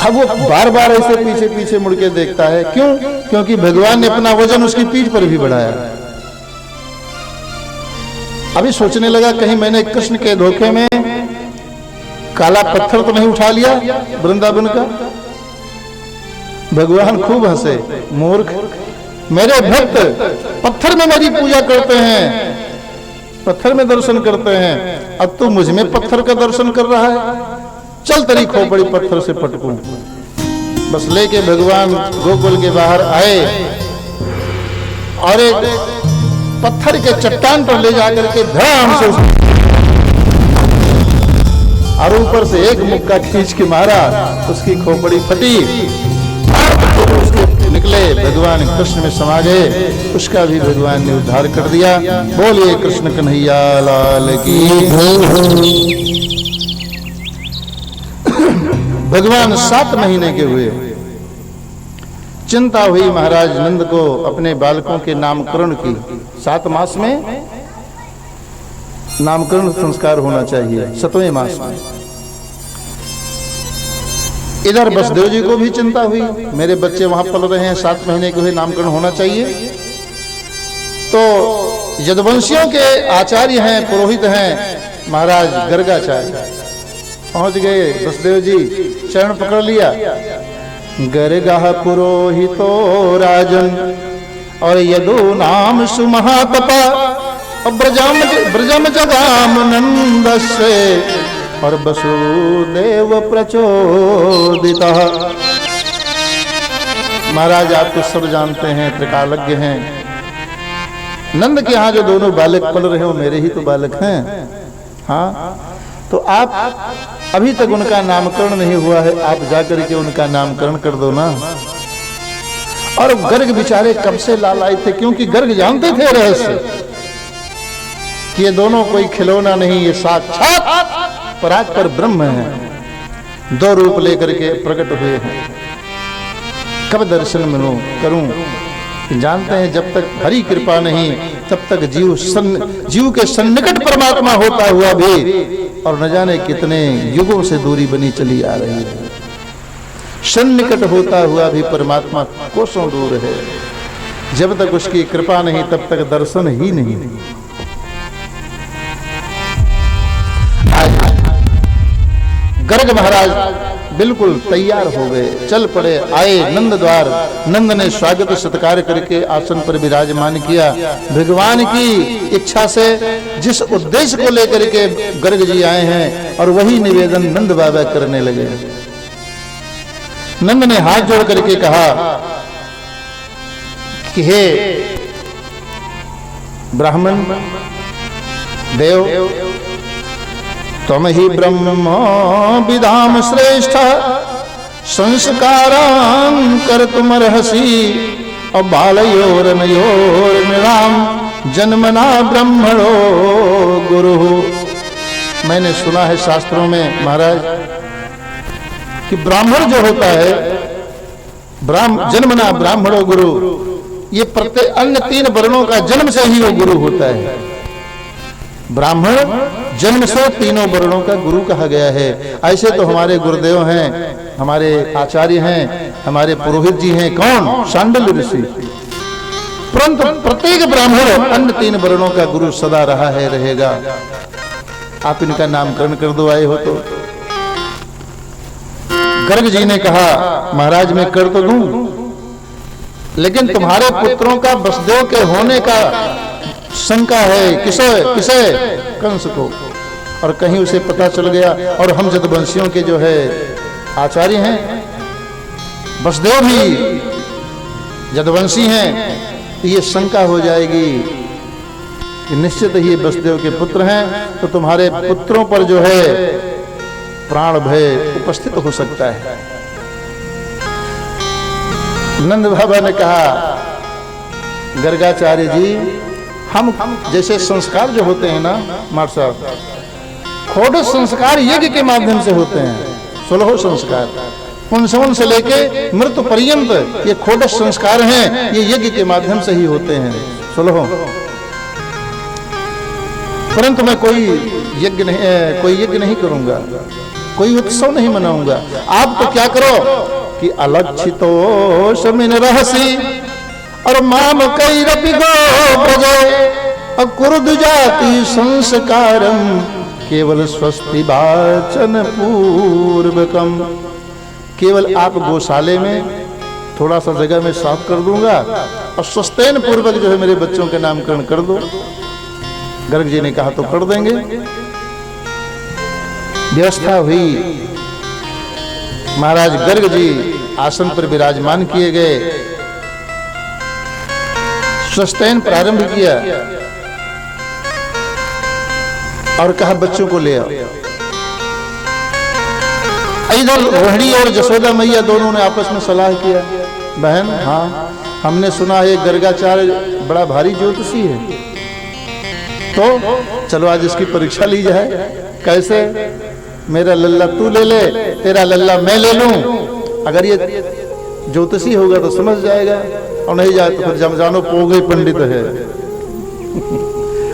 अब वो बार बार ऐसे पीछे पीछे मुड़ के देखता है, क्यों? क्योंकि भगवान ने अपना वजन उसकी पीठ पर भी बढ़ाया। अभी सोचने लगा कहीं मैंने कृष्ण के धोखे में काला पत्थर तो नहीं उठा लिया वृंदावन का। भगवान खूब हंसे, मूर्ख, मेरे भक्त पत्थर में मेरी पूजा करते हैं, पत्थर में दर्शन करते हैं, अब तू मुझ में पत्थर का दर्शन कर रहा है। चल तेरी खोपड़ी पत्थर से पटकूं। बस लेके भगवान गोकुल के बाहर आए और एक पत्थर के चट्टान पर ले जाकर के धड़ाम से और ऊपर से एक मुक्का खींच के मारा, उसकी खोपड़ी फटी, उसके निकले भगवान कृष्ण में समा गए। उसका भी भगवान ने उद्धार कर दिया। बोलिए कृष्ण कन्हैया लाल की। भगवान 7 महीने के हुए। चिंता हुई महाराज नंद को अपने बालकों के नामकरण की। 7 मास में नामकरण संस्कार होना चाहिए, 7वें मास में। इधर वसुदेव जी को भी चिंता हुई, मेरे बच्चे वहां पल रहे हैं, 7 महीने के हुए, नामकरण होना चाहिए। तो यदुवंशियों के आचार्य हैं, पुरोहित हैं महाराज गर्गाचार्य, पहुंच गए। वसुदेव जी चरण पकड़ लिया। गर्गा पुरोहितो राजन और यदु नाम सुमहातपा ब्रजम जगाम नंदस्य और वसुदेव प्रचोदिता। महाराज आप तो सब जानते हैं, त्रिकालज्ञ हैं। नंद के यहाँ जो दोनों बालक पल रहे हो मेरे ही तो बालक हैं। हाँ, तो आप अभी तक उनका नामकरण नहीं हुआ है, आप जाकर के उनका नामकरण कर दो ना। और गर्ग बेचारे कब से लालाए थे, क्योंकि गर्ग जानते थे रहस्य कि ये दोनों कोई खिलौना नहीं, ये साक्षात परात्पर ब्रह्म है। 2 रूप लेकर के प्रकट हुए हैं। कब दर्शन मिलूं करूं, जानते हैं जब तक हरि कृपा नहीं तब तक जीव के सन्निकट परमात्मा होता हुआ भी और न जाने कितने युगों से दूरी बनी चली आ रही है। सन्निकट होता हुआ भी परमात्मा कोसों दूर है। जब तक उसकी कृपा नहीं तब तक दर्शन ही नहीं। गर्ग महाराज बिल्कुल तैयार हो गए, चल पड़े, आए नंद द्वार। नंद ने स्वागत सत्कार करके आसन पर विराजमान किया। भगवान की इच्छा से जिस उद्देश्य को लेकर के गर्ग जी आए हैं और वही निवेदन नंद बाबा करने लगे। नंद ने हाथ जोड़ करके कहा कि हे ब्राह्मण देव, तुम ही ब्रह्म विधाम श्रेष्ठ, संस्कारां कर्तुमर्हसि, और बालयोर नयोर निराम, जन्मना ब्रह्मणो गुरु। मैंने सुना है शास्त्रों में महाराज कि ब्राह्मण जो होता है, जन्मना ब्राह्मणो गुरु, ये प्रत्येक अन्य 3 वर्णों का जन्म से ही वो गुरु होता है। ब्राह्मण जन्म से 3 वर्णों का गुरु कहा गया है। ऐसे तो हमारे गुरुदेव हैं, हमारे आचार्य हैं, हमारे पुरोहित जी हैं। कौन? शांडिल्य ऋषि। परंतु प्रत्येक ब्राह्मण अन्य 3 वर्णों का गुरु सदा रहा है, रहेगा। आप इनका नामकरण कर दो, आए हो तो। गर्ग जी ने कहा महाराज मैं कर तो दूं, लेकिन तुम्हारे पुत्रों का वसुदेव के होने का शंका है। किसे? कंस को। और कहीं उसे पता चल गया, और हम जदवंशियों के जो है आचार्य हैं, वसुदेव भी जदवंशी हैं, तो ये शंका हो जाएगी कि निश्चित ही वसुदेव के पुत्र हैं, तो तुम्हारे पुत्रों पर जो है प्राण भय उपस्थित हो सकता है। नंद बाबा ने कहा गर्गाचार्य जी, हम जैसे संस्कार जो होते हैं ना मार साहब, षोडश संस्कार यज्ञ के माध्यम से होते हैं। 16 संस्कार पुंसवन से लेके मृत्यु पर्यंत ये षोडश संस्कार हैं, ये यज्ञ के माध्यम से ही होते हैं 16। परंतु मैं कोई यज्ञ नहीं करूंगा, कोई उत्सव नहीं मनाऊंगा। आप तो क्या करो कि अलक्षितो शमिन रहसी और माम कई रपि गो प्रजे, अकुर्द जाति संस्कारम केवल स्वस्ति वाचन पूर्वकम। केवल आप गौशाले में थोड़ा सा जगह में साफ कर दूंगा और स्वस्तेन पूर्वक जो है मेरे बच्चों के नामकरण कर दो। गर्ग जी ने कहा तो कर देंगे। व्यवस्था हुई। महाराज गर्ग जी आसन पर विराजमान किए गए, स्वस्तेन प्रारंभ किया और कहा बच्चों को ले आओ। इधर रोहिणी और जसोदा मैया दोनों ने आपस में सलाह किया, बहन हाँ हमने सुना है गर्गाचार्य बड़ा भारी ज्योतिषी है, तो चलो आज इसकी परीक्षा ली जाए। कैसे? मेरा लल्ला तू ले ले, तेरा लल्ला मैं ले लूं। अगर ये ज्योतिषी होगा तो समझ जाएगा, और नहीं जाए तो फिर जानो पोगा पंडित है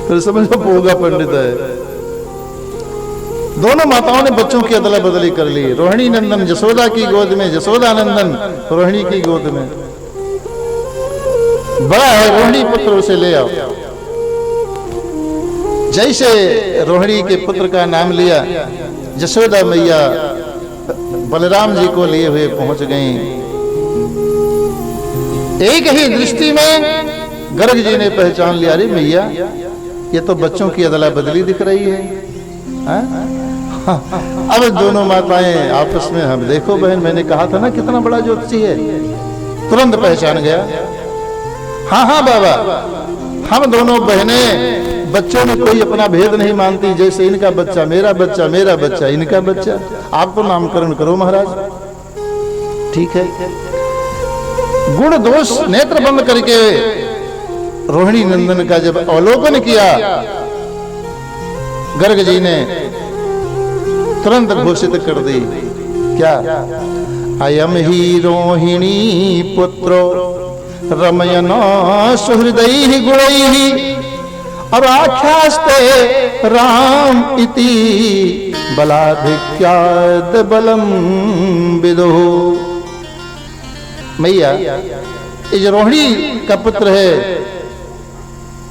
फिर समझो पोगा पंडित है। दोनों माताओं ने बच्चों की अदला बदली कर ली। रोहिणी नंदन जसोदा की गोद में, जसोदा नंदन रोहिणी की गोद में। बड़ा है रोहिणी पुत्र, उसे ले आओ। जैसे रोहिणी के पुत्र का नाम लिया, जसोदा मैया बलराम जी को लिए हुए पहुंच गईं। एक ही दृष्टि में गर्ग जी ने पहचान लिया, अरे मैया ये तो बच्चों की अदला बदली दिख रही है। अब दोनों माताएं आपस में, हम देखो बहन मैंने कहा था ना कितना बड़ा ज्योतिषी है, तुरंत पहचान गया। हाँ हाँ बाबा, हम दोनों बहनें बच्चों में कोई अपना भेद नहीं मानती, जैसे इनका बच्चा मेरा बच्चा, मेरा बच्चा इनका बच्चा। आप तो नामकरण करो महाराज। ठीक है। गुण दोष नेत्र बंद करके रोहिणी नंदन का जब अवलोकन किया, गर्ग जी ने तुरंत घोषित कर दी, क्या? अयम ही रोहिणी पुत्रो रमयनो सुहृदैः गुणैः और आख्यास्ते राम इति बलाधिक्याद बलम विदुः। मैया ये जो रोहिणी का पुत्र है,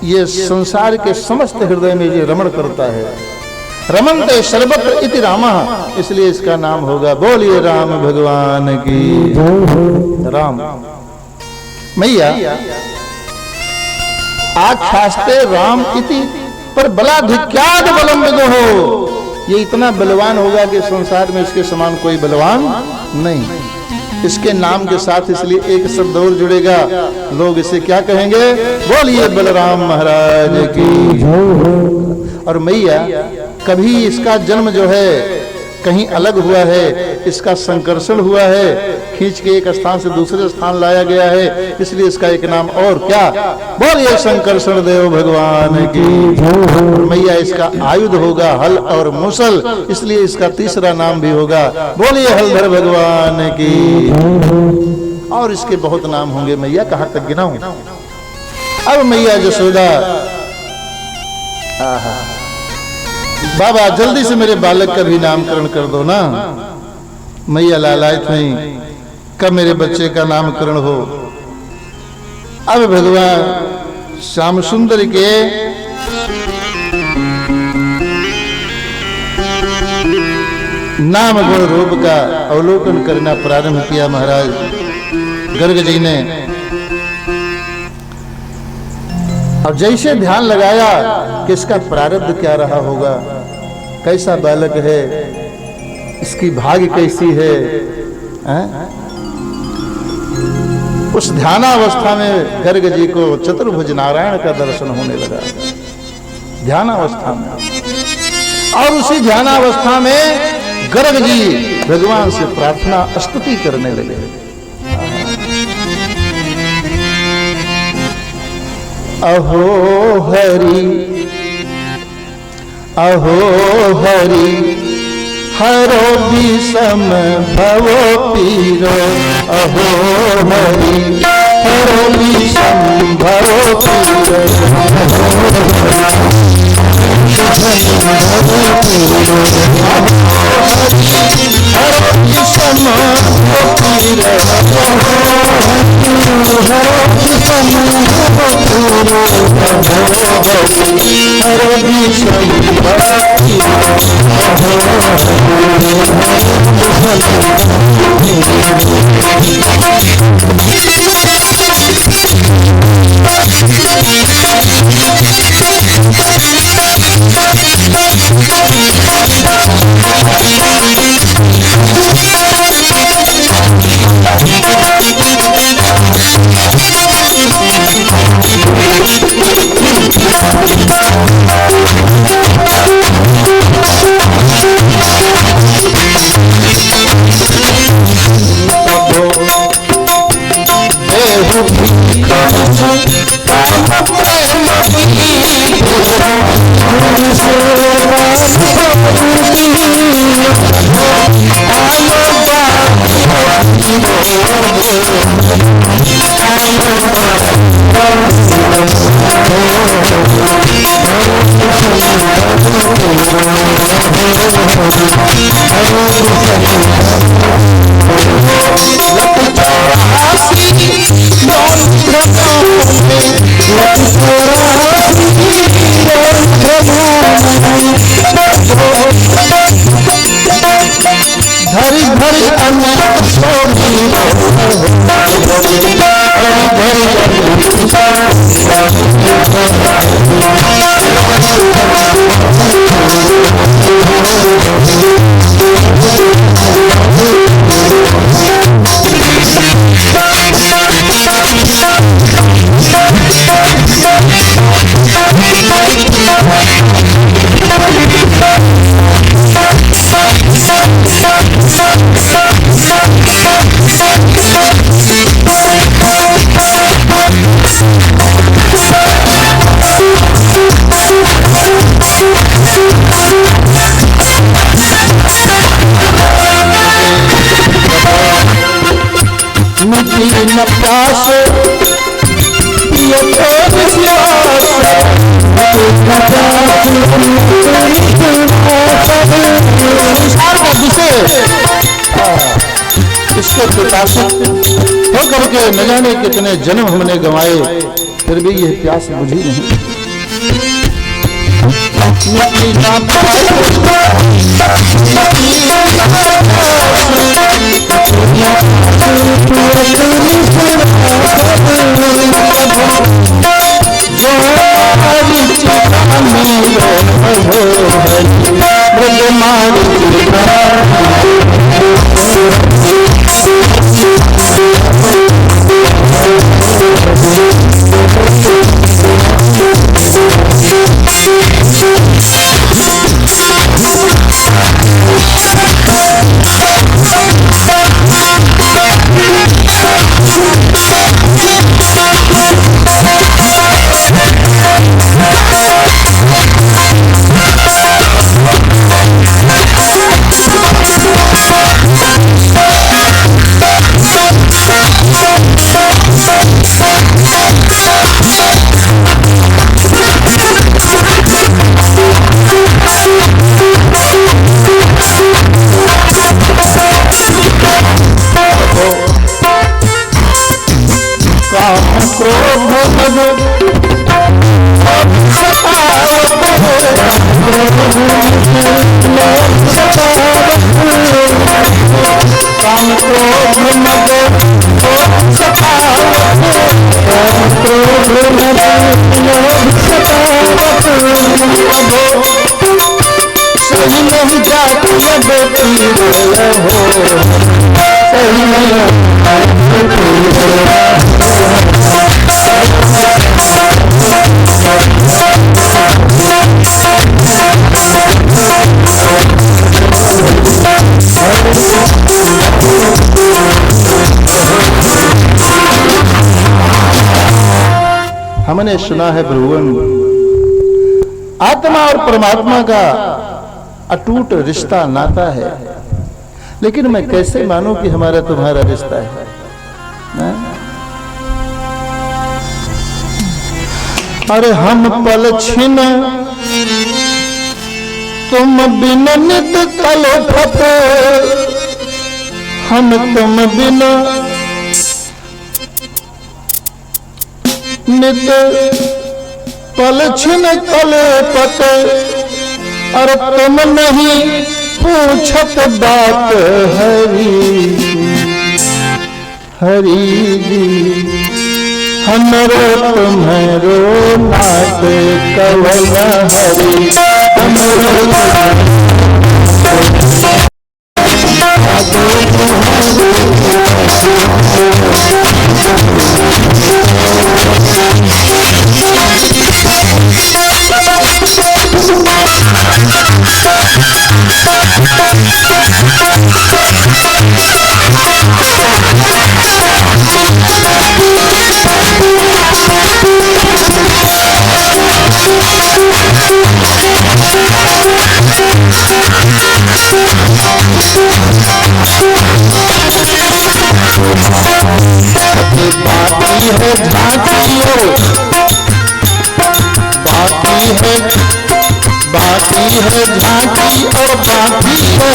ये संसार के समस्त हृदय में ये रमण करता है। रमनते सर्वत्र इति रामः, इसलिए इसका नाम होगा। बोलिए राम भगवान की राम। मैया आख्यास्ते राम इति पर बलाधिक्याद बलम विदुः, ये इतना बलवान होगा कि संसार में इसके समान कोई बलवान नहीं। इसके नाम के साथ इसलिए एक शब्द और जुड़ेगा, लोग इसे क्या कहेंगे? बोलिए बलराम महाराज की। और मैया कभी इसका जन्म जो है कहीं अलग हुआ है, इसका संकर्षण हुआ है, खींच के एक स्थान से दूसरे स्थान लाया गया है, इसलिए इसका एक नाम और क्या? बोलिए शंकरषण देव भगवान की। मैया इसका आयुध होगा हल और मुसल, इसलिए इसका तीसरा नाम भी होगा। बोलिए हलधर भगवान की। और इसके बहुत नाम होंगे मैया, कहां तक गिनाऊं? अब मैया यशोदा, बाबा जल्दी से मेरे बालक का भी नामकरण कर दो ना। मैया लालायित हुई, कब मेरे बच्चे का नामकरण हो। अब भगवान श्याम सुंदर के नाम गुण रूप का अवलोकन करना प्रारंभ किया महाराज गर्ग जी ने। और जैसे ध्यान लगाया कि इसका प्रारब्ध क्या रहा होगा, कैसा बालक है, इसकी भाग्य कैसी है, उस ध्यानावस्था में गर्ग जी को चतुर्भुज नारायण का दर्शन होने लगा ध्यानावस्था में। और उसी ध्यानावस्था में गर्ग जी भगवान से प्रार्थना स्तुति करने लगे। अहो हरि हरो विषम भवो पीरो। अहो हरि हरो विषम भवो पीरो। न प्यास के पिपासित होकर के न जाने कितने जन्म हमने गंवाए, फिर भी यह प्यास बुझी नहीं। हमने सुना है भगवान, आत्मा और परमात्मा का अटूट रिश्ता नाता है, लेकिन मैं कैसे मानूं कि हमारा तुम्हारा रिश्ता है ना? अरे हम पल छिन तुम बिन नित तलफत, हम तुम बिन नित पल छिन तलफत, और तुम नहीं पूछत बात हरी हरी जी। हमरो तुम्हारो नाथ कवन हरी, हमरो बाकी है झांकी और बाकी है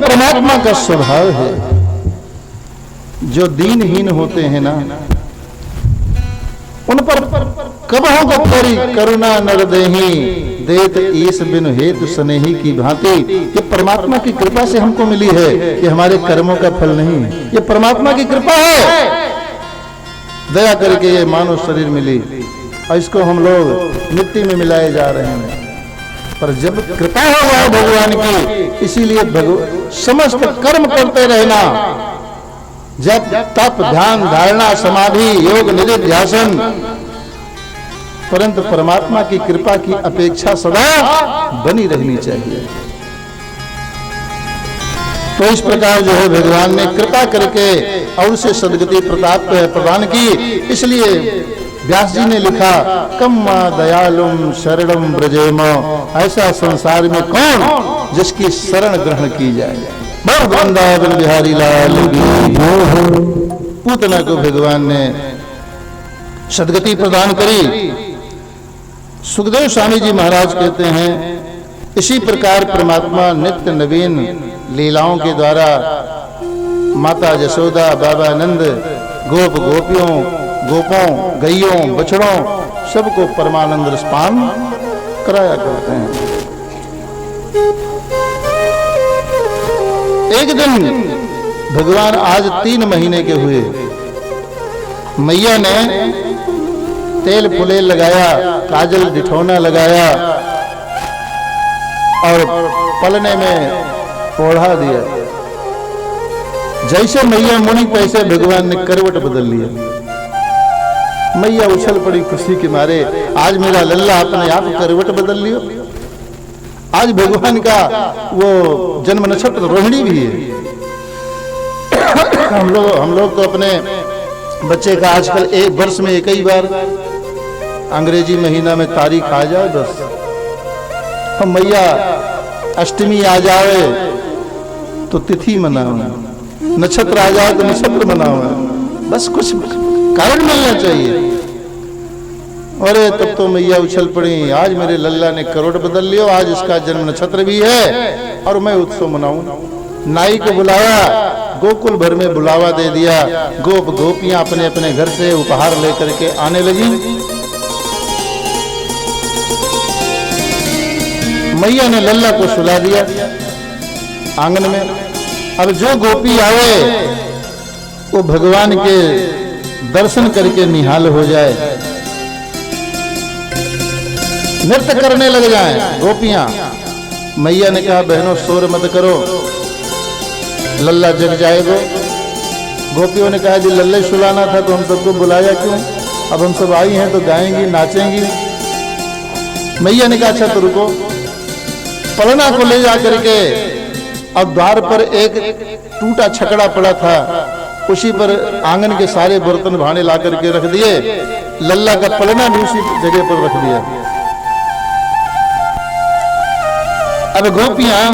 परमात्मा का स्वभाव है। जो दीनहीन होते हैं ना, उन पर कबहु को थोड़ी करुणा नर देही, देत ईस बिन हेतु स्नेही की भांति। ये परमात्मा की कृपा से हमको मिली है, ये हमारे कर्मों का फल नहीं, ये परमात्मा की कृपा है। दया करके ये मानव शरीर मिली और इसको हम लोग मिट्टी में मिलाए जा रहे हैं। पर जब कृपा होगा भगवान की, इसीलिए समस्त कर्म करते रहना, जप तप ध्यान धारणा समाधि योग निधिध्यासन, परंतु परमात्मा की कृपा की अपेक्षा सदा बनी रहनी चाहिए। तो इस प्रकार जो है भगवान ने कृपा करके और से सदगति प्रदान की। इसलिए व्यास जी ने लिखा, कम्मा दयालुम शरणम ब्रजेम, ऐसा संसार में कौन जिसकी शरण ग्रहण की जाए। बहुत वृंदावन बिहारी लाल की। पूतना को भगवान ने सदगति प्रदान करी। सुखदेव स्वामी जी महाराज कहते हैं, इसी प्रकार परमात्मा नित्य नवीन लीलाओं के द्वारा माता यशोदा, बाबा नंद, गोप गोपियों, गोपों, गैयों, बछड़ों सबको परमानंद रसपान कराया करते हैं। एक दिन भगवान आज 3 महीने के हुए, मैया ने तेल फुलेल लगाया, काजल डिठौना लगाया और पलने में ओढ़ा दिया। जैसे मैया मुनि तैसे भगवान ने करवट बदल लिया। मैया उछल पड़ी खुशी के मारे, आज मेरा लल्ला अपने आप करवट बदल लियो। आज भगवान का वो जन्म नक्षत्र रोहिणी भी है। हम लोग तो अपने बच्चे का आजकल एक वर्ष में एक ही बार अंग्रेजी महीना में तारीख आ जाए बस, हम मैया अष्टमी आ जाए तो तिथि मनाओ, नक्षत्र आ जाए तो नक्षत्र मनाओ, बस कुछ कारण मिलना चाहिए। अरे तब तो मैया उछल पड़ी, आज मेरे लल्ला ने करोड़ बदल लियो, आज इसका जन्म नक्षत्र भी है और मैं उत्सव मनाऊं। नाई को बुलाया, गोकुल भर में बुलावा दे दिया। गोप गोपियां अपने अपने घर से उपहार लेकर के आने लगी। मैया ने लल्ला को सुला दिया आंगन में। अब जो गोपी आवे वो भगवान के दर्शन करके निहाल हो जाए, नृत्य करने लग जाएं गोपियां। मैया ने कहा, बहनों शोर मत करो, लल्ला जग जाएगा। गोपियों ने कहा, जी लल्ले सुलाना था तो हम सबको बुलाया क्यों? अब हम सब आई हैं तो गाएंगी नाचेंगी। मैया ने कहा, अच्छा तो रुको। पलना को ले जा करके अब द्वार पर एक टूटा छकड़ा पड़ा था, उसी पर आंगन के सारे बर्तन भांडे ला करके रख दिए। लल्ला का पलना भी उसी जगह पर रख दिया। अब गोपियां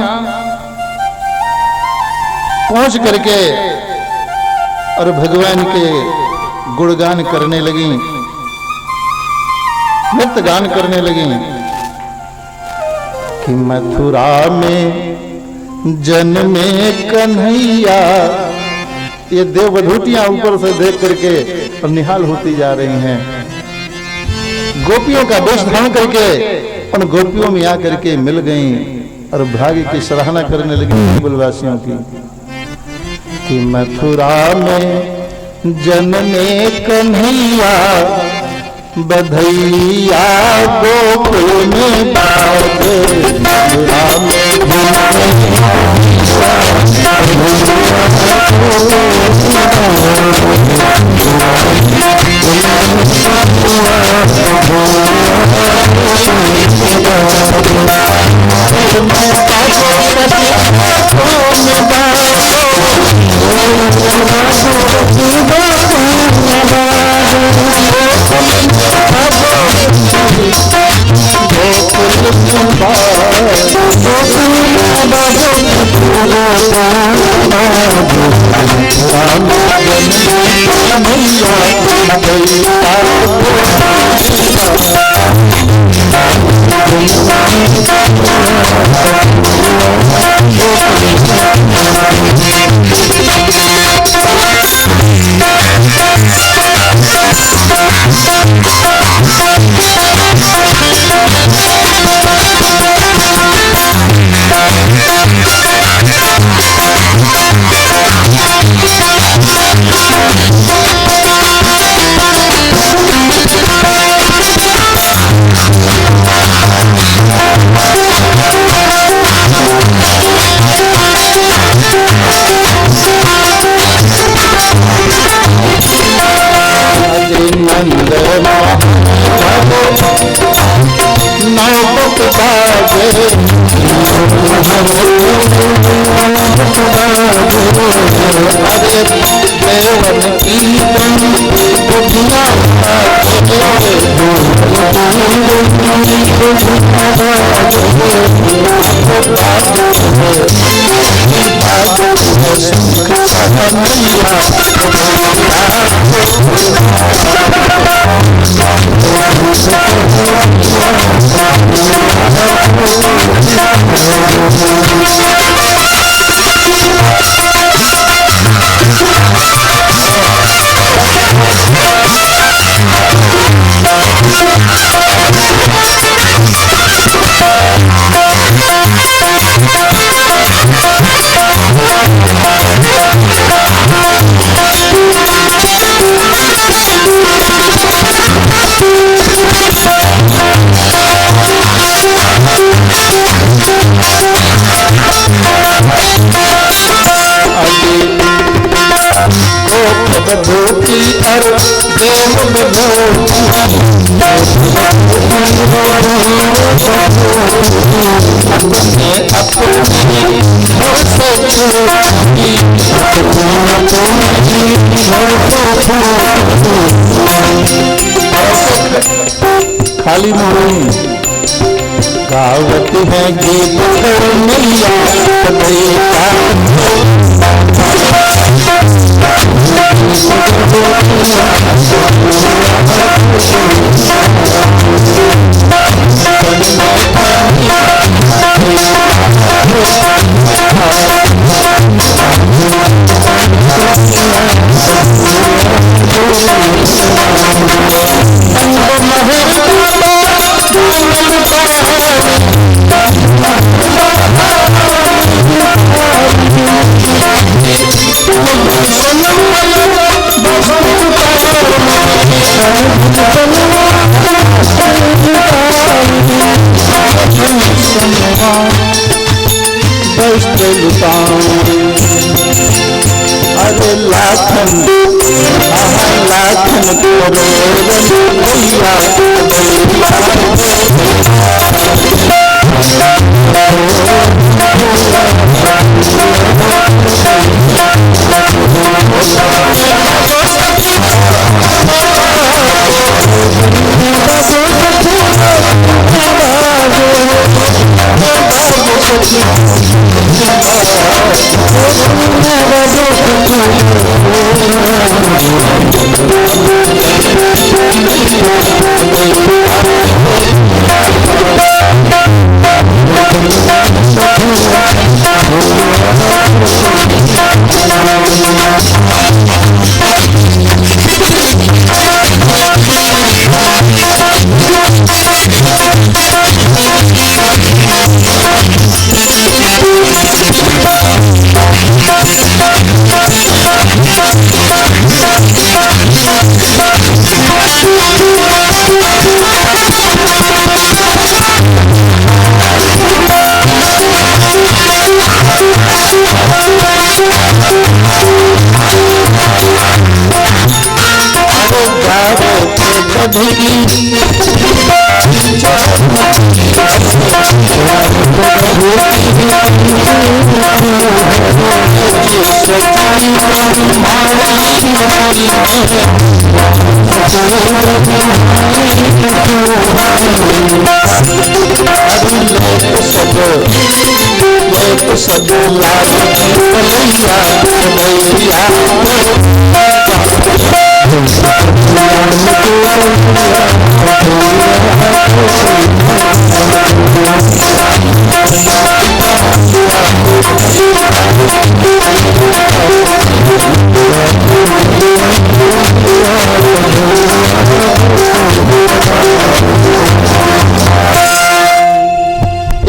पहुंच करके और भगवान के गुणगान करने लगी, नृत्य गान करने लगी कि मथुरा में जन्मे कन्हैया। ये देववधूटियां ऊपर से देख करके और निहाल होती जा रही हैं। गोपियों का वेश धारण करके उन गोपियों में आकर के मिल गईं और भाग्य की सराहना करने लगी कुलवासियों की कि मथुरा में जन्मे कन्हैया, बधैया गोकुल में बाजे। मथुरा में अरे देवन की बुधिया बधोती और देव बधोती अपने अपनी खाली नहीं गावत है गीत मैया अरे लाखन लाखन सब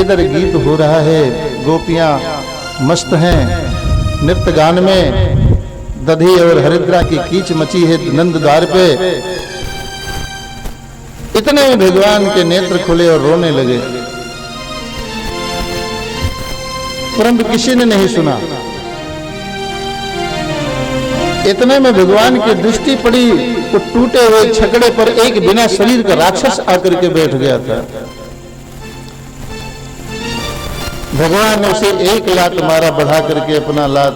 इधर गीत हो रहा है, गोपियां मस्त हैं नृत्य गान में। दधी और हरिद्रा की कीच मची है नंद द्वार पे। इतने में भगवान के नेत्र खुले और रोने लगे, परंतु किसी ने नहीं सुना। इतने में भगवान की दृष्टि पड़ी तो टूटे हुए छकड़े पर एक बिना शरीर का राक्षस आकर के बैठ गया था। भगवान ने उसे एक लात मारा बढ़ा करके अपना लात,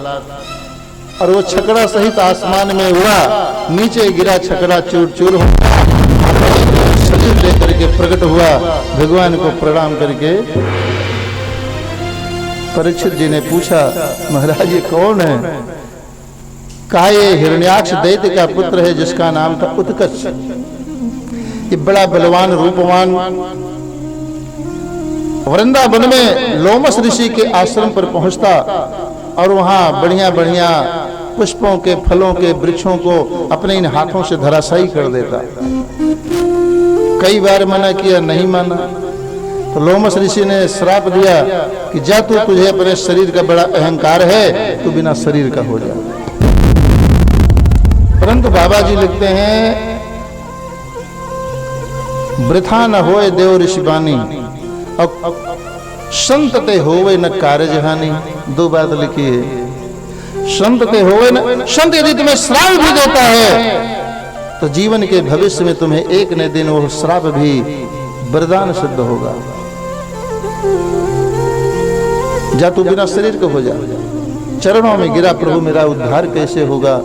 और वो छकड़ा सहित आसमान में उड़ा, नीचे गिरा, छकड़ा चूर चूर हो शरीर लेकर के प्रकट हुआ। भगवान को प्रणाम करके परीक्षित जी ने पूछा, महाराज ये कौन है? कहा ये हिरण्याक्ष दैत्य का पुत्र है जिसका नाम था उत्कर्ष। ये बड़ा बलवान रूपवान वृंदावन में लोमस ऋषि के आश्रम पर पहुंचता और वहां बढ़िया बढ़िया पुष्पों के, फलों के वृक्षों को अपने इन हाथों से धराशायी कर देता। कई बार मना किया, नहीं माना, तो लोमस ऋषि ने श्राप दिया कि जा तुझे अपने शरीर का बड़ा अहंकार है, तू बिना शरीर का हो जा। परंतु बाबा जी लिखते हैं, वृथा न होए देव ऋषि बानी, अब संत ते होवे न कार्य हानि। दो बात लिखी है, संत ते होवे न, संत यदि तुम्हें श्राप भी देता है तो जीवन के भविष्य में तुम्हें एक न दिन वो श्राप भी वरदान सिद्ध होगा। जा तू बिना शरीर के हो जा। चरणों में गिरा, प्रभु मेरा उद्धार कैसे होगा?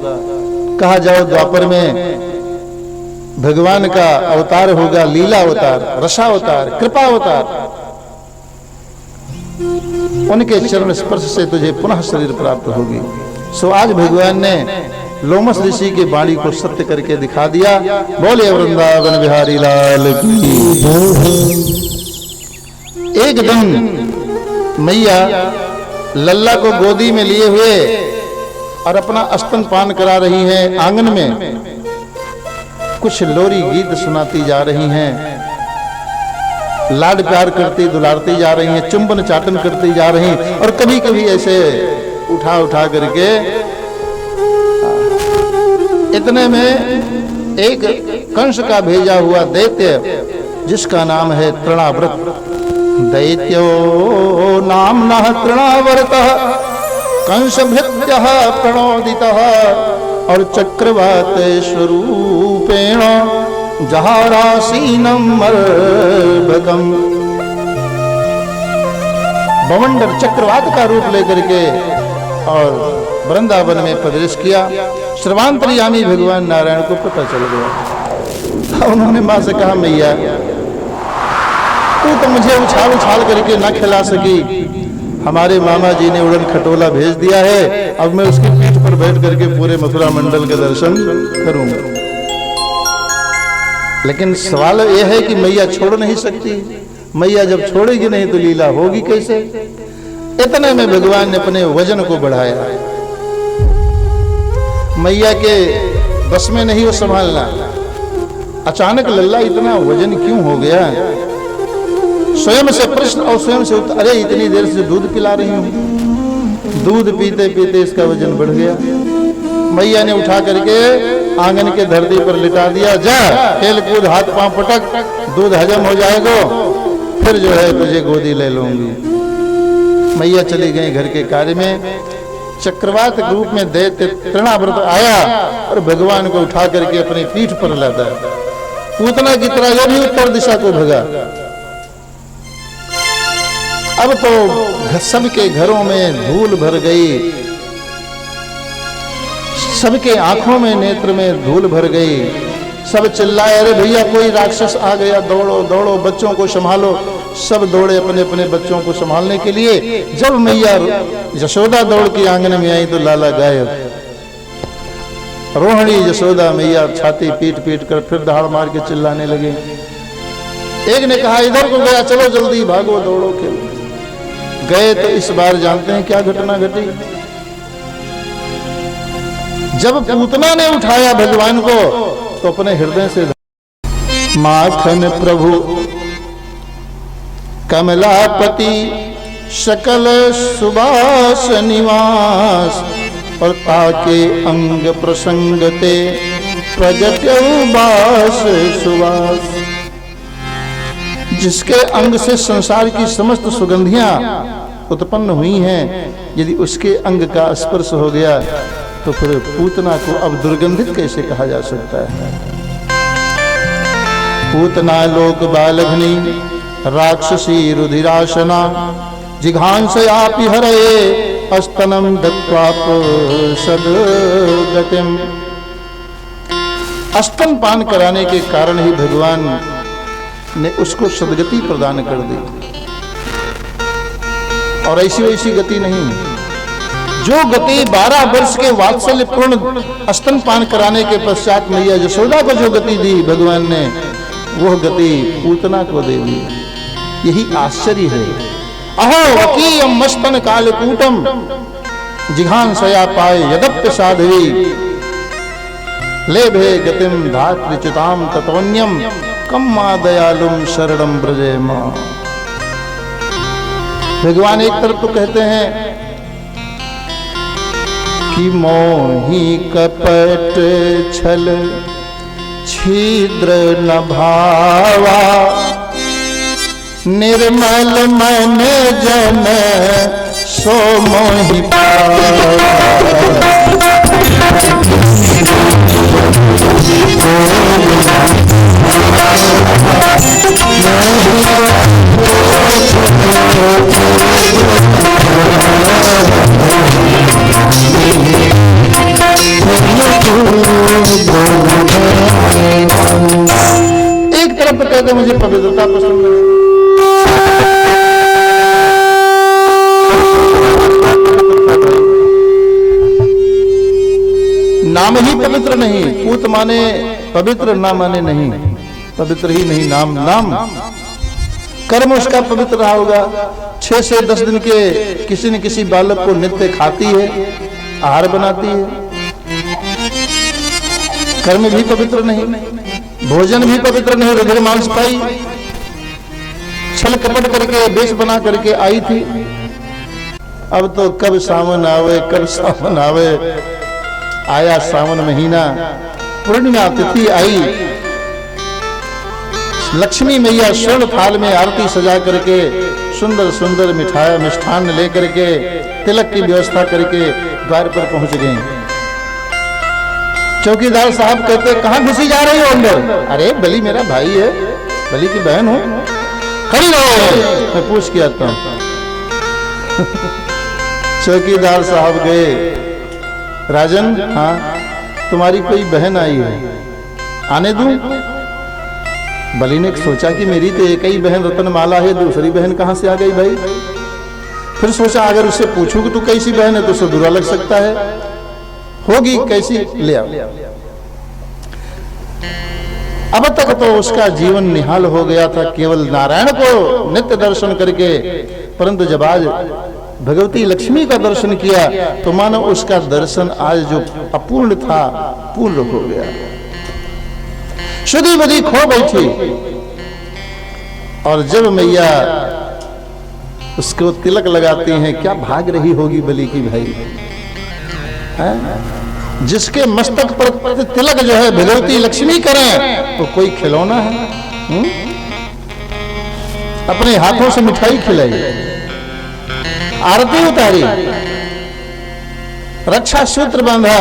कहा जाओ द्वापर में भगवान का अवतार होगा, लीला अवतार, रसावतार, कृपा अवतार। उनके चरण स्पर्श से तुझे पुनः शरीर प्राप्त होगी। सो आज भगवान ने लोमस ऋषि की वाणी को सत्य करके दिखा दिया। बोले वृंदावन बिहारी लाल की। एक दिन मैया लल्ला को गोदी में लिए हुए और अपना स्तनपान करा रही हैं। आंगन में कुछ लोरी गीत सुनाती जा रही हैं, लाड प्यार करती दुलारती जा रही हैं, चुंबन चाटन करती जा रही हैं, और कभी कभी ऐसे उठा उठा करके। इतने में एक कंस का भेजा हुआ दैत्य जिसका नाम है तृणाव्रत, दैत्यो नाम न तृणावर्त कंस भृत्य प्रणोदित और चक्रवात स्वरूपेण जहारासीनम मर्भकम। बवंडर चक्रवात का रूप लेकर के और वृंदावन में प्रवेश किया। सर्वांतर्यामी भगवान नारायण को पता चल गया। उन्होंने मां से कहा, मैया तू तो मुझे उछाल उछाल करके न खिला सकी, हमारे मामा जी ने उड़न खटोला भेज दिया है, अब मैं उसकी पीठ पर बैठ करके पूरे मथुरा मंडल के दर्शन करूंगा। लेकिन सवाल यह है कि मैया छोड़ नहीं सकती। मैया जब छोड़ेगी नहीं तो लीला होगी कैसे? इतने में भगवान ने अपने वजन को बढ़ाया। मैया के बस में नहीं वो संभालना। अचानक लल्ला इतना वजन क्यों हो गया? स्वयं से प्रश्न और स्वयं से उत्तर, अरे इतनी देर से दूध पिला रही हूं, दूध पीते पीते इसका वजन बढ़ गया। मैया ने उठा करके आंगन के धरती पर लिटा दिया। जा खेल कूद, हाथ पांव पटक, दूध हजम हो जाएगा, फिर जो है तुझे गोदी ले लूंगी। मैया चली गई घर के कार्य में। चक्रवात रूप में दैत्य तृणाव्रत आया और भगवान को उठा करके अपनी पीठ पर लादा। पूतना की तरह यह भी उत्तर दिशा को भगा। अब तो सबके घरों में धूल भर गई, सबके आंखों में, नेत्र में धूल भर गई। सब चिल्लाए, अरे भैया कोई राक्षस आ गया, दौड़ो दौड़ो, बच्चों को संभालो। सब दौड़े अपने अपने बच्चों को संभालने के लिए। जब मैया यशोदा दौड़ के आंगन में आई तो लाला गायब। रोहिणी यशोदा मैया छाती पीट पीट कर फिर दहाड़ मार के चिल्लाने लगे। एक ने कहा इधर को गया, चलो जल्दी भागो दौड़ो खेलो। गए तो इस बार जानते हैं क्या घटना घटी। जब पूतना ने उठाया भगवान को तो अपने हृदय से, माखन प्रभु कमलापति सकल सुबास निवास और ताके अंग प्रसंगते प्रगट्य बास सुवास। जिसके अंग से संसार की समस्त सुगंधियां उत्पन्न हुई हैं, यदि उसके अंग का स्पर्श हो गया तो फिर पूतना को अब दुर्गंधित कैसे कहा जा सकता है। पूतना लोक बालघनी राक्षसी रुधिराशना जिघांसयापि हरये अस्तनम दत्वाप सद्गतिम। स्तन पान कराने के कारण ही भगवान ने उसको सदगति प्रदान कर दी, और ऐसी वैसी गति नहीं। जो गति 12 वर्ष के वात्सल्य पूर्ण स्तन पान कराने के पश्चात मैया यशोदा को जो गति दी भगवान ने, वह गति पूतना को दे दी। यही आश्चर्य है। अहो वकीयम मस्तन कालकूटम जिघांसया पाए यदप्य साध्वी लेभे गतिम धात्रिच्युताम ततोन्यम कम मा दयालुम शरणम ब्रजेम। भगवान एक तरफ तो कहते हैं कि मोही कपट छल छिद्र न भावा निर्मल मन जन सो मोहि पावा। एक तरफ कहते मुझे पवित्रता पसंद है, नाम ही पवित्र नहीं। पूत माने पवित्र, ना माने नहीं, पवित्र ही नहीं नाम। नाम कर्म उसका पवित्र रहा होगा। 6 से 10 दिन के किसी न किसी बालक को नित्य खाती है, आहार बनाती है। कर्म भी पवित्र नहीं, भोजन भी पवित्र नहीं। रुधिर मांस पाई, छल कपट करके वेश बना करके आई थी। अब तो कब सावन आवे, कब सावन आवे। आया सावन महीना, पूर्णिमा तिथि आई। लक्ष्मी मैया स्वर्ण थाल में आरती सजा करके सुंदर सुंदर मिठाई मिष्ठान लेकर के तिलक की व्यवस्था करके द्वार पर पहुंच गए। चौकीदार साहब कहते कहां घुसी जा रही हो अंदर? अरे बलि मेरा भाई है, बलि की बहन हो, खड़ी रहो, मैं पूछ के आता हूं। चौकीदार साहब गए। राजन, हाँ तुम्हारी कोई बहन आई है, आने दूं? बलि ने सोचा कि मेरी तो एक ही बहन रतनमाला है, दूसरी बहन कहां से आ गई भाई। फिर सोचा अगर उससे पूछूं कि तू कैसी बहन है तो उसे बुरा लग सकता है, होगी कैसी, ले आओ। अब तक तो उसका जीवन निहाल हो गया था केवल नारायण को नित्य दर्शन करके, परंतु जब आज भगवती लक्ष्मी का दर्शन किया तो मानो उसका दर्शन आज जो अपूर्ण था पूर्ण हो गया। शुद्धि बुद्धि खो बैठी, और जब मैया उसको तिलक लगाती हैं, क्या भाग रही होगी बलि की भाई है? जिसके मस्तक पर तिलक जो है भगवती लक्ष्मी करें तो कोई खिलौना है। अपने हाथों से मिठाई खिलाई, आरती उतारी, रक्षा सूत्र बांधा,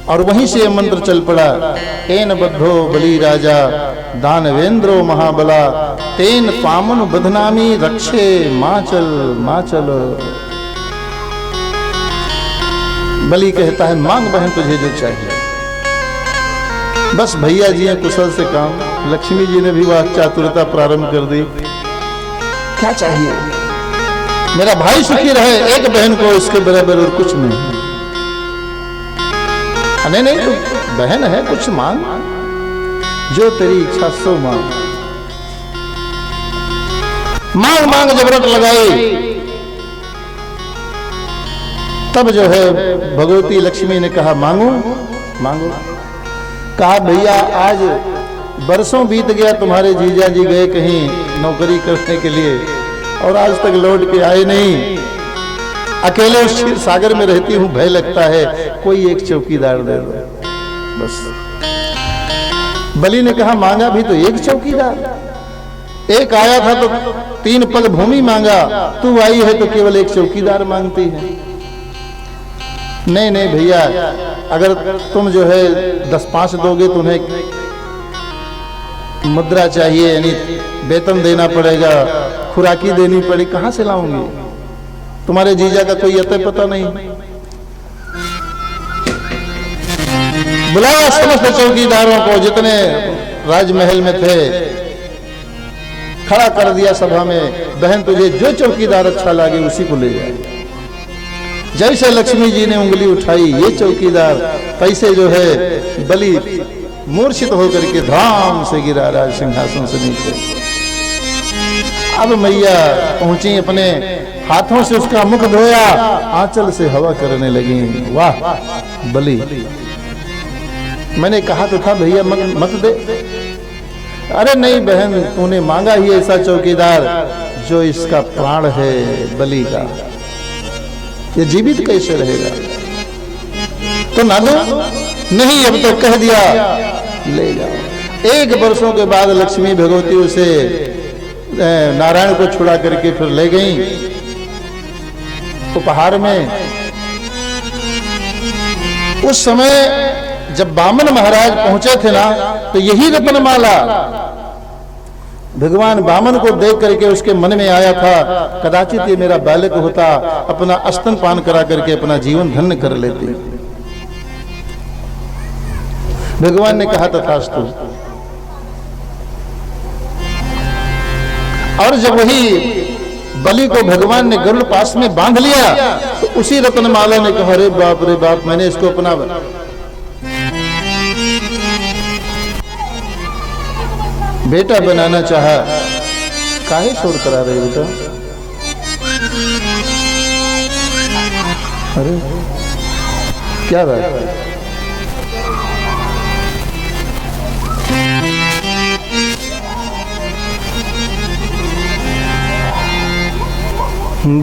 और वहीं से मंत्र चल पड़ा। तेन बद्धो बलि राजा दानवेंद्रो महाबला तेन पामन बदनामी रक्षे माचल माचल। बलि कहता है मांग बहन तुझे जो चाहिए। बस भैया जी हैं कुशल से काम, लक्ष्मी जी ने भी वह चातुरता प्रारंभ कर दी। क्या चाहिए? मेरा भाई सुखी रहे, एक बहन को इसके बराबर और कुछ नहीं। नहीं नहीं तो बहन है, कुछ मांग, जो तेरी इच्छा सो मांग। मांग मांग जबरत लगाई। तब जो है भगवती लक्ष्मी ने कहा मांगो मांगो। कहा भैया आज बरसों बीत गया, तुम्हारे जीजा जी गए कहीं नौकरी करने के लिए और आज तक लौट के आए नहीं। अकेले उस क्षीर सागर में रहती हूं, भय लगता है, कोई एक चौकीदार दे दो बस। बलि ने कहा मांगा भी तो एक चौकीदार, एक आया था तो 3 पग भूमि मांगा, तू आई है तो केवल एक चौकीदार मांगती है। नहीं नहीं भैया, अगर तुम जो है 10-5 दोगे तुम्हें मुद्रा चाहिए, यानी वेतन देना पड़ेगा, खुराकी देनी पड़ी, कहां से लाऊंगी? तुम्हारे जीजा का कोई अतः पता नहीं। बुलाया समस्त चौकीदारों को जितने राजमहल में थे, खड़ा कर दिया सभा में, बहन तुझे जो चौकीदार अच्छा लगे उसी को ले जाए। जैसे लक्ष्मी जी ने उंगली उठाई, ये चौकीदार पैसे जो है बलि मूर्छित होकर के धाम से गिरा राज सिंहासन से नीचे। अब मैया पहुंची, अपने हाथों से उसका मुख धोया, आंचल से हवा करने लगी। वाह बलि, मैंने कहा तो था भैया मत दे। अरे नहीं बहन, तूने मांगा ही ऐसा चौकीदार जो इसका प्राण है बलि का, ये जीवित कैसे रहेगा? तो ना दो। नहीं, अब तो कह दिया ले जाओ। 1 वर्षों के बाद लक्ष्मी भगवती उसे नारायण को छुड़ा करके फिर ले गई उपहार में। उस समय जब वामन महाराज पहुंचे थे ना, तो यही रत्नमाला भगवान वामन को देख करके उसके मन में आया था, कदाचित ये मेरा बालक होता, अपना स्तनपान करा करके अपना जीवन धन्य कर लेते। भगवान ने कहा तथास्तु। और जब वही बलि को भगवान ने गरुड़ पास में बांध लिया, तो उसी रत्नमाला ने कहा, अरे बाप रे बाप, मैंने इसको अपना बेटा बनाना चाहा। काहे शोर करा रहे बेटा? अरे क्या बात है?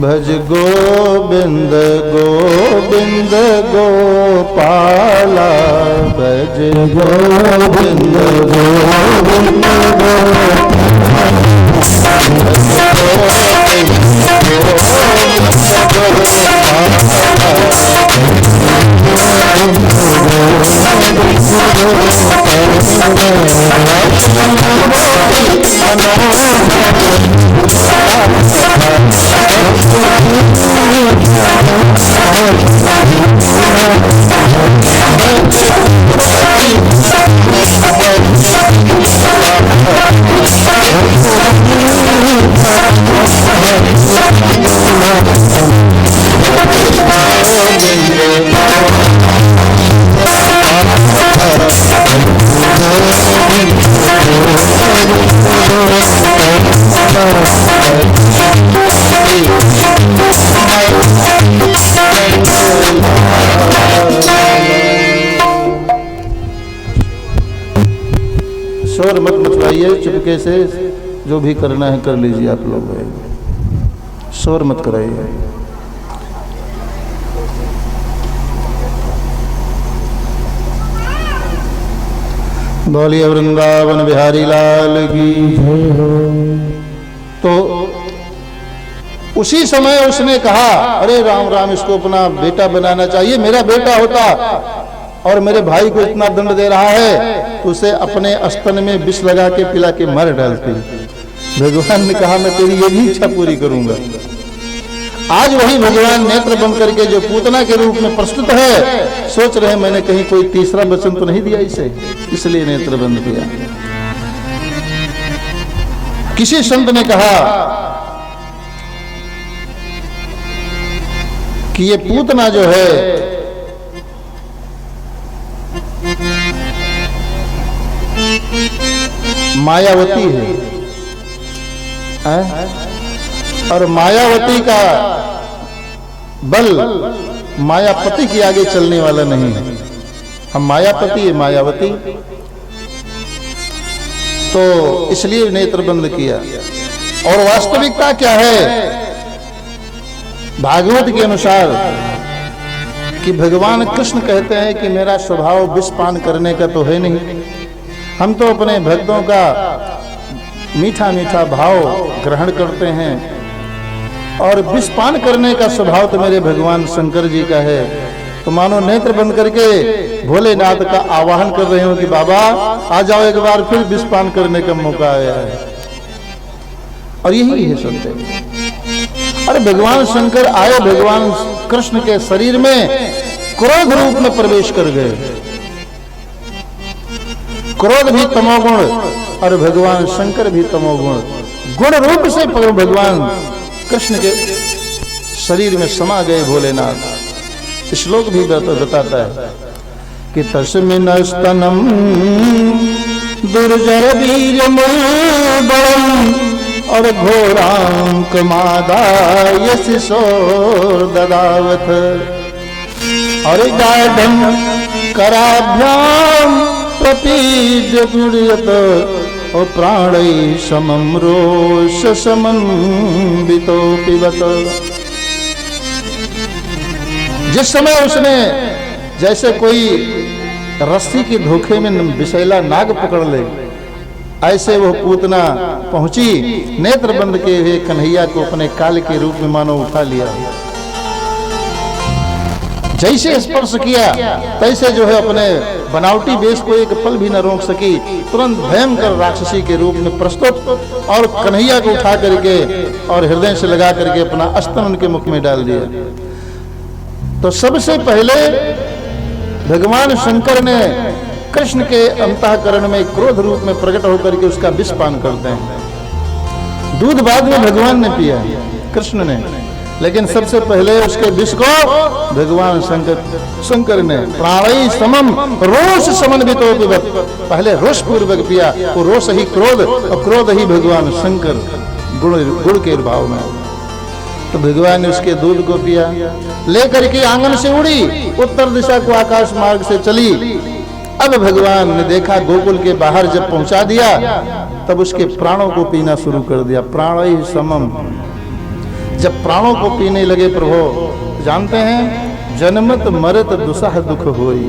भज गोविंद गोविंद गोपाला, भज गोविंद गोविंद शोर मत मचवाइए, चुपके से जो भी करना है कर लीजिए आप लोग, शोर मत कराइए। बोलिए वृंदावन बिहारी लाल की जय हो। तो उसी समय उसने कहा, अरे राम राम, इसको अपना बेटा बनाना चाहिए, मेरा बेटा होता और मेरे भाई को इतना दंड दे रहा है, तो उसे अपने स्तन में विष लगा के पिला के मार डालती। भगवान ने कहा, मैं तेरी ये भी इच्छा पूरी करूंगा। आज वही भगवान नेत्र बंद करके जो पूतना के रूप में प्रस्तुत है, सोच रहे मैंने कहीं कोई तीसरा वचन तो नहीं दिया इसे, इसलिए नेत्र बंद किया। किसी संत ने कहा कि ये पूतना जो है मायावती है, और मायावती का बल मायापति के आगे चलने वाला नहीं है। हम मायापति है, मायावती, तो इसलिए नेत्र बंद किया। और वास्तविकता क्या है भागवत के अनुसार कि भगवान कृष्ण कहते हैं कि मेरा स्वभाव विष पान करने का तो है नहीं, हम तो अपने भक्तों का मीठा मीठा भाव ग्रहण करते हैं, और विष पान करने का स्वभाव तो मेरे भगवान शंकर जी का है। तो मानो नेत्र बंद करके भोलेनाथ का आवाहन कर रहे हो कि बाबा आ जाओ, एक बार फिर विष पान करने का मौका आया है। और यही है सत्य। अरे भगवान शंकर आए भगवान कृष्ण के शरीर में क्रोध रूप में प्रवेश कर गए। क्रोध भी तमोगुण और भगवान शंकर भी तमोगुण, गुण रूप से भगवान कृष्ण के शरीर में समा गए भोलेनाथ। श्लोक भी बताता है कि तस्मिन् स्तनम दुर्जर वीर बलम और घोरांक मादाय शिशोर ददावत और गाढ़ं कराभ्याम प्रपीड गुणयत और प्राणै समम रोष समन्वितो पिबत। जिस समय उसने जैसे कोई रस्सी के धोखे में विषैला नाग पकड़ ले, ऐसे वो पूतना पहुंची, नेत्र बंद के हुए कन्हैया को अपने काल के रूप में मानो उठा लिया। जैसे स्पर्श किया तैसे जो है अपने बनावटी वेश को एक पल भी न रोक सकी, तुरंत भयंकर राक्षसी के रूप में प्रस्तुत और कन्हैया को उठा करके और हृदय से लगा करके अपना अस्तन उनके मुख में डाल दिया। तो सबसे पहले भगवान शंकर ने कृष्ण के अंतःकरण में क्रोध रूप में प्रकट होकर के उसका विष पान करते हैं। दूध बाद में भगवान ने पिया, कृष्ण ने, लेकिन सबसे पहले उसके विष को भगवान शंकर ने प्राणै समम रोष समन्वितो पिबत, पहले रोष पूर्वक पिया। वो रोष ही क्रोध और क्रोध ही भगवान शंकर गुण के भाव में। तो भगवान ने उसके दूध को पिया, लेकर के आंगन से उड़ी, उत्तर दिशा को आकाश मार्ग से चली। अब भगवान ने देखा गोकुल के बाहर जब पहुंचा दिया, तब उसके प्राणों को पीना शुरू कर दिया। प्राणै समम, जब प्राणों को पीने लगे प्रभु, जानते हैं जन्मत मरत दुसह दुख होई,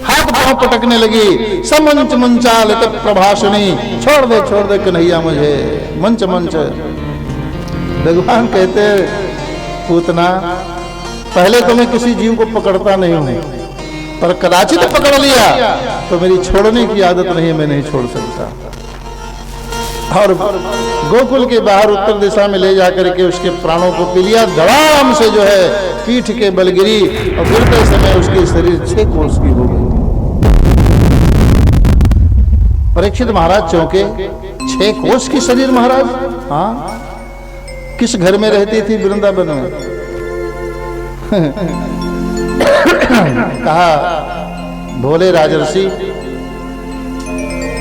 हाथ पांव पटकने लगी। समंच मंचाल प्रभाषणी, छोड़ दे कन्हैया मुझे, मंच मंच। भगवान कहते पूतना, पहले तो मैं किसी जीव को पकड़ता नहीं हूं, पर कदाचित पकड़ लिया तो मेरी छोड़ने की आदत नहीं है, मैं नहीं छोड़ सकता। और गोकुल के बाहर उत्तर दिशा में ले जाकर के उसके प्राणों को पी लिया। धड़ाम से जो है पीठ के बल गिरी और गिरते समय उसकी शरीर 6 कोस की हो गई। परीक्षित महाराज चौंके, 6 कोस की शरीर महाराज? हाँ, किस घर में रहती थी वृंदावन में? कहा भोले राजर्षि,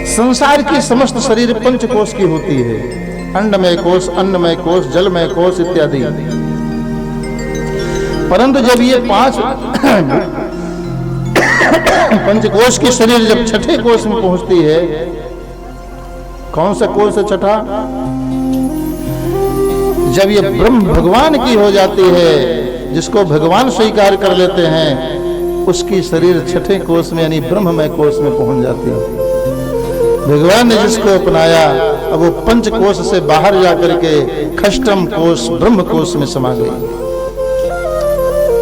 संसार की समस्त शरीर 5 कोश की होती है, अंडमय कोश, अन्नमय कोश, जलमय कोश इत्यादि। परंतु जब ये 5 पंचकोश की शरीर जब 6ठे कोश में पहुंचती है, कौन सा कोश है 6ठा? जब ये ब्रह्म भगवान की हो जाती है, जिसको भगवान स्वीकार कर लेते हैं, उसकी शरीर 6ठे कोश में यानी ब्रह्ममय कोश में पहुंच जाती है। भगवान ने जिसको अपनाया, अब वो 5 कोश से बाहर जाकर के खष्टम कोश ब्रह्म कोश में समा गई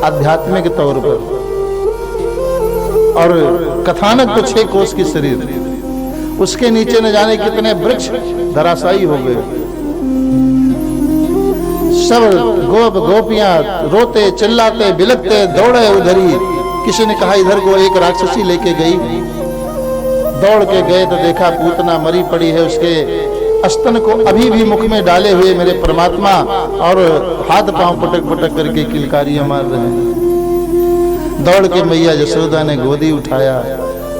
आध्यात्मिक तौर पर। और कथानक तो 6 कोश की शरीर, उसके नीचे न जाने कितने वृक्ष धराशायी हो गए। सब गोप गोपियां रोते चिल्लाते बिलकते दौड़े उधर ही। किसी ने कहा इधर को एक राक्षसी लेके गई, दौड़ के गए तो देखा पूतना मरी पड़ी है, उसके अस्तन को अभी भी मुख में डाले हुए मेरे परमात्मा, और हाथ पांव पटक पटक करके किलकारियां मार रहे हैं। दौड़ के मैया यशोदा ने गोदी उठाया,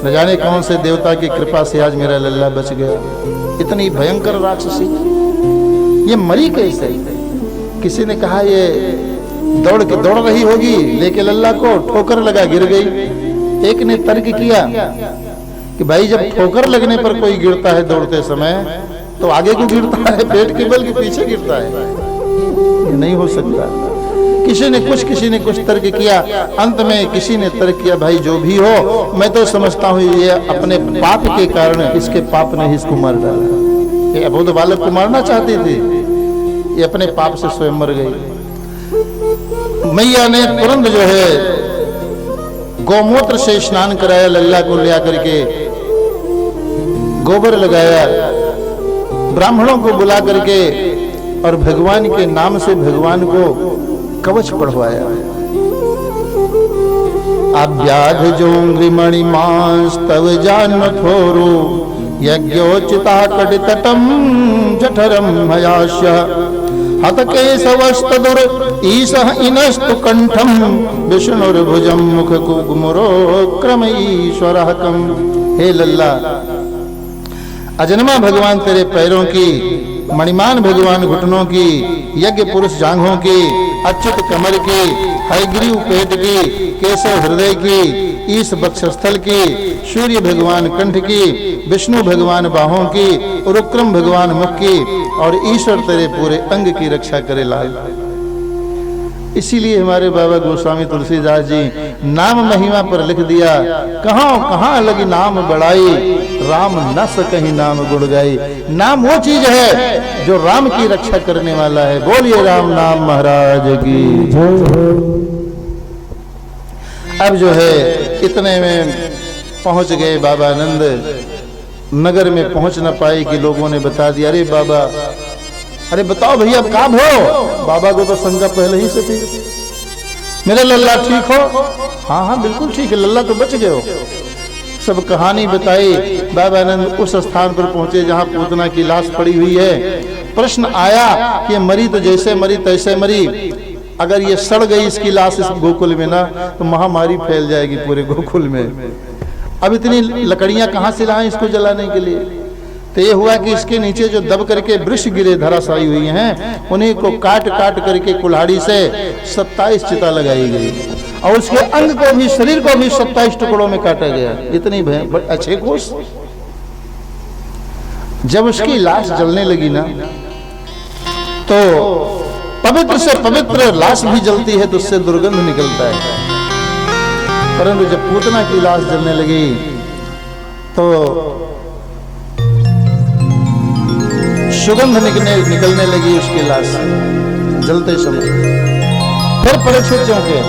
न जाने कौन से देवता की कृपा से आज मेरा लल्ला बच गया। इतनी भयंकर राक्षसी, ये मरी कैसे? किसी ने कहा ये दौड़ रही होगी लेके लल्ला को, ठोकर लगा गिर गई। एक ने तर्क किया कि भाई जब ठोकर लगने पर कोई गिरता है दौड़ते समय, तो आगे को गिरता है पेट के बल के पीछे गिरता है, ये नहीं हो सकता। किसी ने कुछ तर्क किया। अंत में किसी ने तर्क किया भाई जो भी हो, मैं तो समझता हूँ ये अपने पाप के कारण, इसके पाप ने इसको मार डाला। ये अबोध बालक को मारना चाहती थी, ये अपने पाप से स्वयं मर गई। मैया ने तुरंत जो है गौमूत्र से स्नान कराया, लल्ला को ले आकर के गोबर लगाया, ब्राह्मणों को बुला करके और भगवान के नाम से भगवान को कवच पढ़वाया। अव्याध जोंग्री मणिमांस तव जान थोरो यज्ञोचिता कटितटम जठरम हयास्य हतकेशवस्तदुर ईशः इनस्तु कंठम विष्णुर्भुजम मुख कुमुरो क्रम ईश्वरः कम। हे लल्ला, अजन्मा भगवान तेरे पैरों की, मणिमान भगवान घुटनों की, यज्ञ पुरुष जांघों की, अच्युत कमर की, हयग्रीव पेट की, केशव हृदय की, ईश वक्षस्थल की, सूर्य भगवान कंठ की, विष्णु भगवान बाहों की, और उक्रम भगवान मुख की, और ईश्वर तेरे पूरे अंग की रक्षा करे लाल। इसीलिए हमारे बाबा गोस्वामी तुलसीदास जी नाम महिमा पर लिख दिया, कहाँ कहाँ लगी नाम बड़ाई, राम न सकहीं नाम गुण गाई। नाम वो चीज है जो राम की रक्षा करने वाला है। बोलिए राम नाम महाराज की जय। अब जो है इतने में पहुंच गए बाबा आनंद। नगर में पहुंच न पाए कि लोगों ने बता दिया, अरे बाबा, अरे बताओ भैया अब कहाँ हो। बाबा को तो शंका पहले ही से थी, मेरे लल्ला ठीक हो? हाँ हाँ बिल्कुल ठीक है, लल्ला तो बच गए हो। सब कहानी बताई। बाबा आनंद उस स्थान पर पहुंचे जहां पूतना की लाश पड़ी हुई है। प्रश्न आया कि मरी तो जैसे मरी तैसे मरी, अगर ये सड़ गई इसकी लाश इस गोकुल में ना तो महामारी फैल जाएगी पूरे गोकुल में। अब इतनी लकड़ियां कहां से लाएं इसको जलाने के लिए? तो ये हुआ कि इसके नीचे जो दब करके वृक्ष गिरे धराशायी हुई हैं, उन्हीं को काट काट करके कुल्हाड़ी से 27 चिता लगाई गई, और उसके अंग को भी, शरीर को भी 27 टुकड़ों में काटा गया। इतनी अच्छे कोष। जब उसकी लाश जलने लगी ना, तो पवित्र से पवित्र लाश भी जलती है तो उससे दुर्गंध निकलता है। परंतु जब पूतना की लाश जलने लगी तो सुगंध निकलने लगी उसकी लाश जलते समय। फिर परीक्षित चौंके।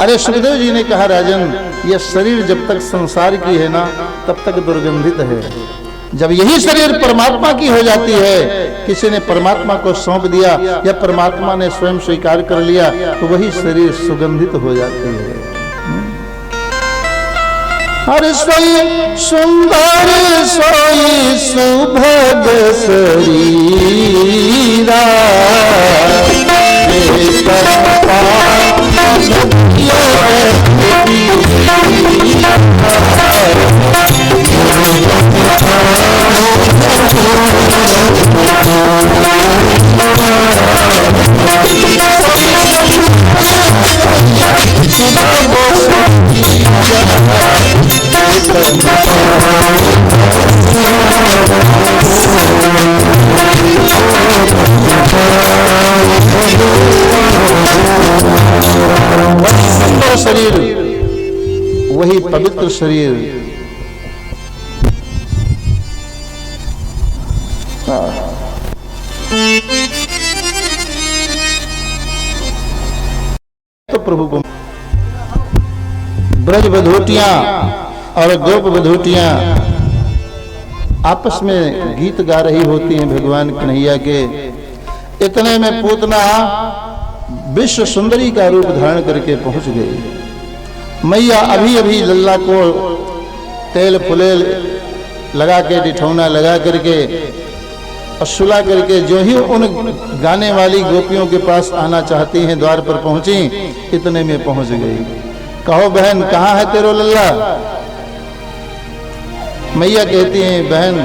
अरे सुखदेव जी ने कहा, राजन, यह शरीर जब तक संसार की है ना तब तक दुर्गंधित है। जब यही शरीर परमात्मा की हो जाती है, किसी ने परमात्मा को सौंप दिया या परमात्मा ने स्वयं स्वीकार कर लिया, तो वही शरीर सुगंधित हो जाती है। हर सोई सुंदर सोई सुभग शरीरा, शरीर, वही पवित्र शरीर। तो प्रभु को ब्रज बधूटियां और गोप बधूटियां आपस में गीत गा रही होती हैं भगवान कन्हैया के। इतने में पूतना विश्व सुंदरी का रूप धारण करके पहुंच गई। मैया अभी अभी लल्ला को तेल फुलेल लगा के, डिठौना लगा करके और सुला करके जो ही उन गाने वाली गोपियों के पास आना चाहती हैं, द्वार पर पहुंची। इतने में पहुंच गई। कहो बहन, कहाँ है तेरो लल्ला? मैया कहती हैं, बहन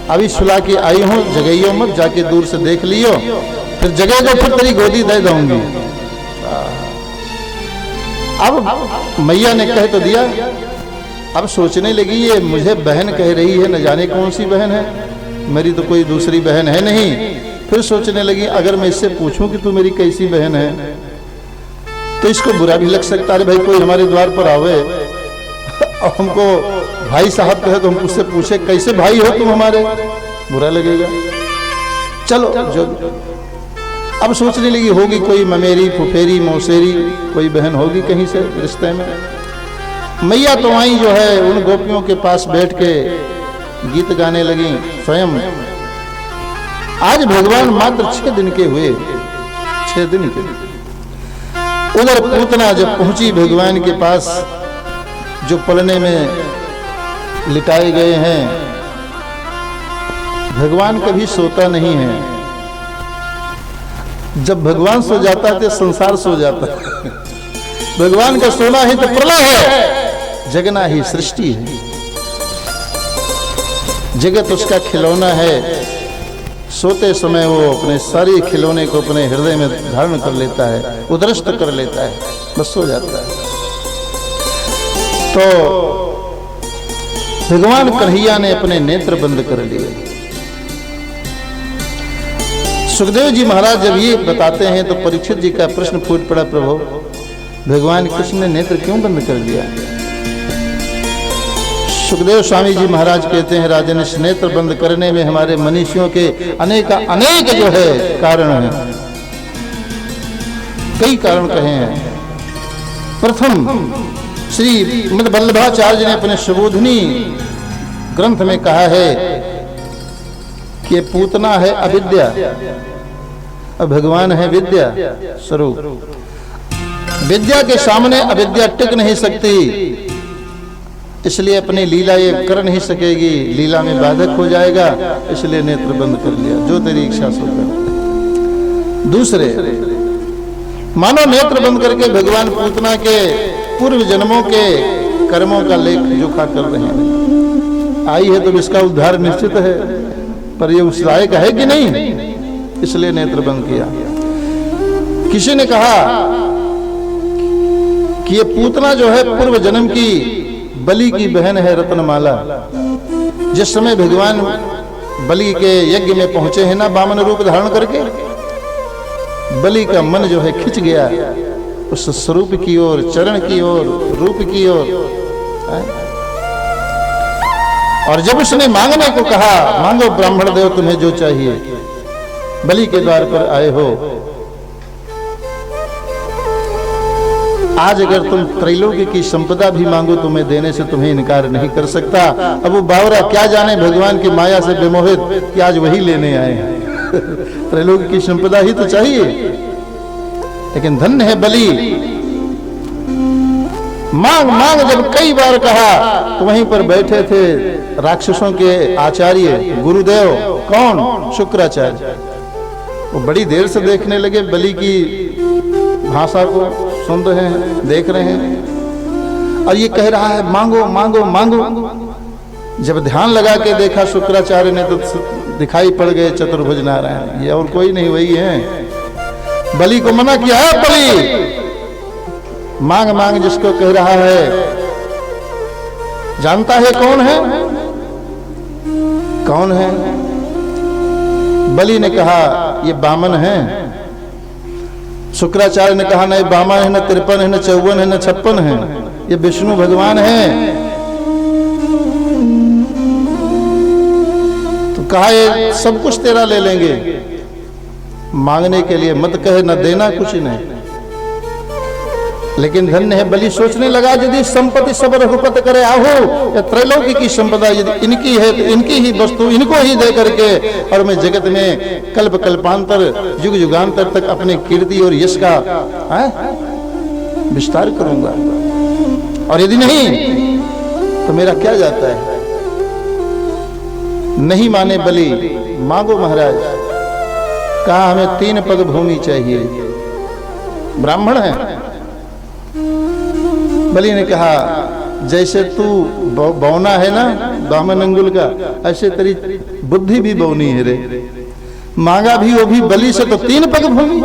अभी सुला के आई हूं, जगइयो मत, जाके दूर से देख लियो, फिर जगह को फिर तेरी गोदी दे दूंगी। अब मैया ने कह तो दिया, अब सोचने लगी ये मुझे बहन कह रही है, न जाने कौन सी बहन है, मेरी तो कोई दूसरी बहन है नहीं। फिर सोचने लगी अगर मैं इससे पूछूं कि तू मेरी कैसी बहन है तो इसको बुरा भी लग सकता है। भाई कोई हमारे द्वार पर आवे और हमको भाई साहब कहे तो हम उससे पूछे कैसे भाई हो तुम हमारे, बुरा लगेगा। चलो जो अब सोचने लगी होगी कोई ममेरी फुफेरी मौसेरी कोई बहन होगी कहीं से रिश्ते में। मैया तो आई जो है उन गोपियों के पास बैठ के गीत गाने लगी स्वयं। आज भगवान मात्र 6 दिन के हुए, 6 दिन के। उधर पूतना जब पहुंची भगवान के पास, जो पलने में लिटाए गए हैं, भगवान कभी सोता नहीं है। जब भगवान सो जाता है तो संसार सो जाता है। भगवान का सोना ही तो प्रलय है, जगना ही सृष्टि है। जगत उसका खिलौना है। सोते समय वो अपने सारे खिलौने को अपने हृदय में धारण कर लेता है, उदृष्ट कर लेता है, बस सो जाता है। तो भगवान कन्हैया ने अपने नेत्र बंद कर लिए। सुखदेव जी महाराज जब ये बताते हैं तो परीक्षित जी का प्रश्न फूट पड़ा, प्रभु भगवान कृष्ण ने नेत्र क्यों बंद कर दिया? सुखदेव स्वामी जी महाराज कहते हैं, राजन, इस नेत्र बंद करने में हमारे मनीषियों के अनेक जो है कारण हैं, कई कारण कहे हैं। प्रथम श्री मद वल्लभाचार्य ने अपने सुबोधनी ग्रंथ में कहा है कि पूतना है अविद्या और भगवान है विद्या स्वरूप। विद्या के सामने अविद्या टिक नहीं सकती, इसलिए अपनी लीला ये कर नहीं सकेगी, लीला में बाधक हो जाएगा, इसलिए नेत्र बंद कर लिया, जो तेरी इच्छा सो कर। दूसरे, मानो नेत्र बंद करके भगवान पूतना के पूर्व जन्मों के कर्मों का लेख जोखा कर रहे हैं। आई है तो इसका उद्धार निश्चित है, पर ये उस लायक है कि नहीं, इसलिए नेत्र बंद किया। किसी ने कहा कि ये पूतना जो है पूर्व जन्म की बलि की बहन है रत्नमाला। जिस समय भगवान बलि के यज्ञ में पहुंचे हैं ना वामन रूप धारण करके, बलि का मन जो है खिंच गया उस स्वरूप की ओर, चरण की ओर, रूप की ओर। और जब उसने मांगने को कहा, मांगो ब्राह्मण देव तुम्हें जो चाहिए, बलि के द्वार पर आए हो, आज अगर तुम त्रैलोक्य की संपदा भी मांगो तो मैं देने से तुम्हें इनकार नहीं कर सकता। अब वो बावरा क्या जाने भगवान की माया से विमोहित कि आज वही लेने आए हैं। त्रैलोक्य की संपदा ही तो चाहिए, लेकिन धन्य है बलि। मांग मांग जब कई बार कहा तो वहीं पर बैठे थे राक्षसों के आचार्य गुरुदेव, कौन? शुक्राचार्य। वो बड़ी देर से देखने लगे बलि की भाषा को, सुन रहे हैं, देख रहे हैं, और ये कह रहा है मांगो मांगो मांगो। जब ध्यान लगा के देखा शुक्राचार्य ने तो दिखाई पड़ गए चतुर्भुज नारायण, ये और कोई नहीं वही है। बलि को मना किया है, बलि मांग मांग जिसको कह रहा है, जानता है कौन है? कौन है? बलि ने कहा ये बामन है। शुक्राचार्य ने कहा नहीं, बामन है, न 53 है, न 54 है, न 56 है, ये विष्णु भगवान है। तो कहा ये सब कुछ तेरा ले लेंगे, मांगने के लिए मत कहे, न देना कुछ नहीं। लेकिन धन्य है बलि सोचने लगा, यदि संपत्ति सब रघुपत करे आहू, या त्रैलोक्य की संपदा यदि इनकी है तो इनकी ही वस्तु इनको ही दे करके, और मैं जगत में कल्प कल्पांतर युग युगांतर तक अपने कीर्ति और यश का विस्तार करूंगा। और यदि नहीं तो मेरा क्या जाता है? नहीं माने बलि, मांगो महाराज। कहा हमें 3 पग भूमि चाहिए, ब्राह्मण है। बलि ने कहा जैसे तू बौना है ना बामन अंगुल का, ऐसे तेरी बुद्धि भी बौनी है रे। मांगा भी वो भी बलि से तो 3 पग भूमि।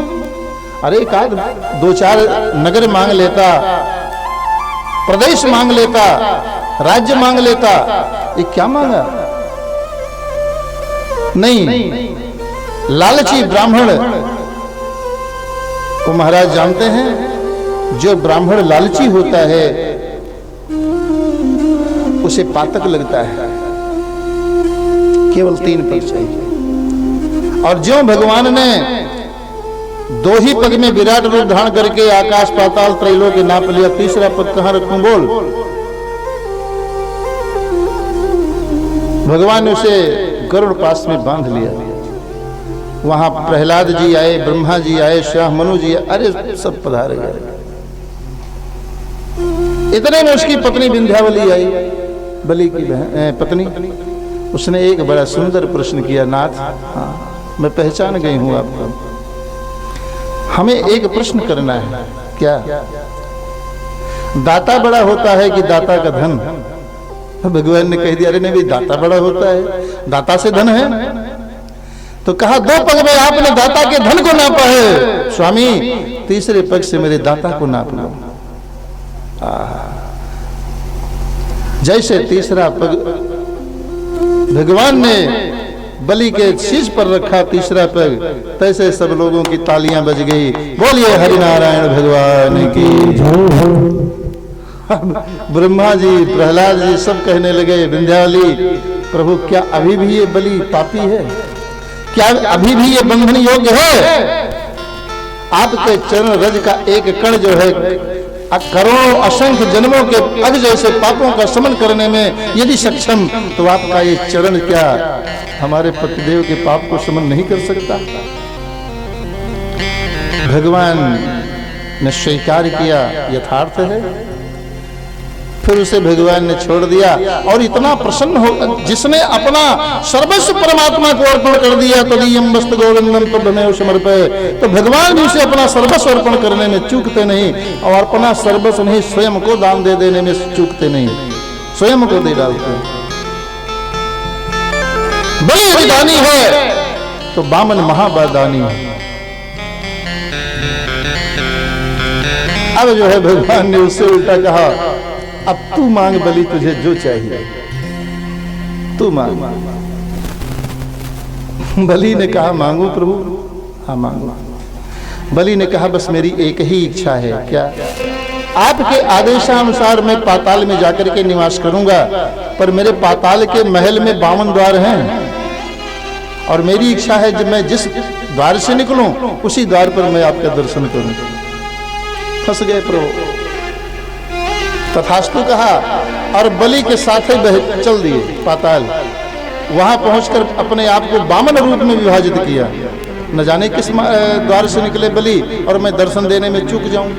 अरे एक आध 2-4 नगर मांग लेता, प्रदेश मांग लेता, राज्य मांग लेता, ये क्या मांगा? नहीं, लालची ब्राह्मण को महाराज जानते हैं, जो ब्राह्मण लालची होता है उसे पातक लगता है। केवल 3 पग चाहिए। और जो भगवान ने 2 ही पग में विराट रूप धारण करके आकाश पाताल त्रैलोक्य नाप लिया, तीसरा पग कहां रखूं बोल? भगवान ने उसे गरुड़ पास में बांध लिया। वहां प्रहलाद जी आए, ब्रह्मा जी आए, श्याम मनु जी आए, अरे सब पधारे गए। इतने में उसकी पत्नी विंध्यावली आई, बलि की पत्नी। उसने एक बड़ा सुंदर प्रश्न किया, नाथ हाँ मैं पहचान गई हूं आपको, हमें एक प्रश्न करना है। क्या? दाता बड़ा होता है कि दाता का धन? भगवान ने कह दिया, अरे नहीं भाई, दाता बड़ा होता है, दाता से धन है। तो कहा, 2 पग में आपने दाता के धन को नापा है स्वामी, तीसरे पग से मेरे दाता को नाप लो। जैसे तीसरा पग भगवान ने बलि के शीश पर रखा, तीसरा पग, तैसे सब लोगों की तालियां बज गई। बोलिए हरिनारायण भगवान की। ब्रह्मा जी, प्रहलाद जी सब कहने लगे, विंध्यावली प्रभु क्या अभी भी ये बलि पापी है? क्या अभी भी ये बंधन योग्य है? आपके चरण रज का एक कण जो है करोड़ों असंख्य जन्मों के पग जैसे पापों का शमन करने में यदि सक्षम, तो आपका ये चरण क्या हमारे पतिदेव के पाप को शमन नहीं कर सकता? भगवान ने स्वीकार किया, यथार्थ है। फिर उसे भगवान ने छोड़ दिया और इतना प्रसन्न हो, जिसने अपना सर्वस्व परमात्मा को अर्पण कर दिया, तदीयं वस्तु गोविंदम तदमेव समर्पय, तो भगवान भी उसे अपना सर्वस्व अर्पण करने में चूकते नहीं, और अपना सर्वस्व नहीं स्वयं को दान दे देने में चूकते नहीं, स्वयं को दे डालते हैं। बलि दानी है तो बामन महाबरदानी है। अब जो है भगवान ने उससे उल्टा कहा, अब तू मांग बलि, तुझे जो चाहिए तू मांग। बलि ने कहा, मांगू प्रभु? हाँ मांगू। बलि ने कहा, बस मेरी एक ही इच्छा है। क्या? आपके आदेशानुसार मैं पाताल में जाकर के निवास करूंगा, पर मेरे पाताल के महल में 52 द्वार हैं, और मेरी इच्छा है जब मैं जिस द्वार से निकलूं उसी द्वार पर मैं आपका दर्शन करूं। फंस गए प्रभु। तथास्तु कहा और बलि के साथ ही चल दिए पाताल। वहां पहुंचकर अपने आप को 52 रूप में विभाजित किया। न जाने किस द्वार से निकले बलि और मैं दर्शन देने में चूक जाऊं।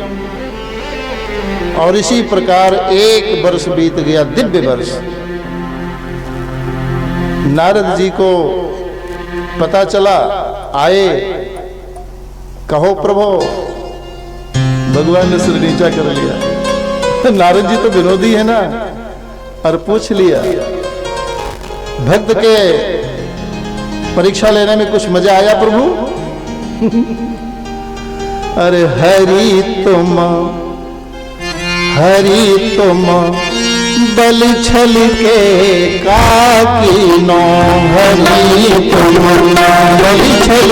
और इसी प्रकार 1 वर्ष बीत गया, दिव्य वर्ष। नारद जी को पता चला, आए, कहो प्रभु। भगवान ने सिर नीचा कर लिया। नारद जी तो विनोदी है ना, और पूछ लिया, भक्त के परीक्षा लेने में कुछ मजा आया प्रभु? अरे हरि तुम बल छल के काकी नो, हरि तुम बल छल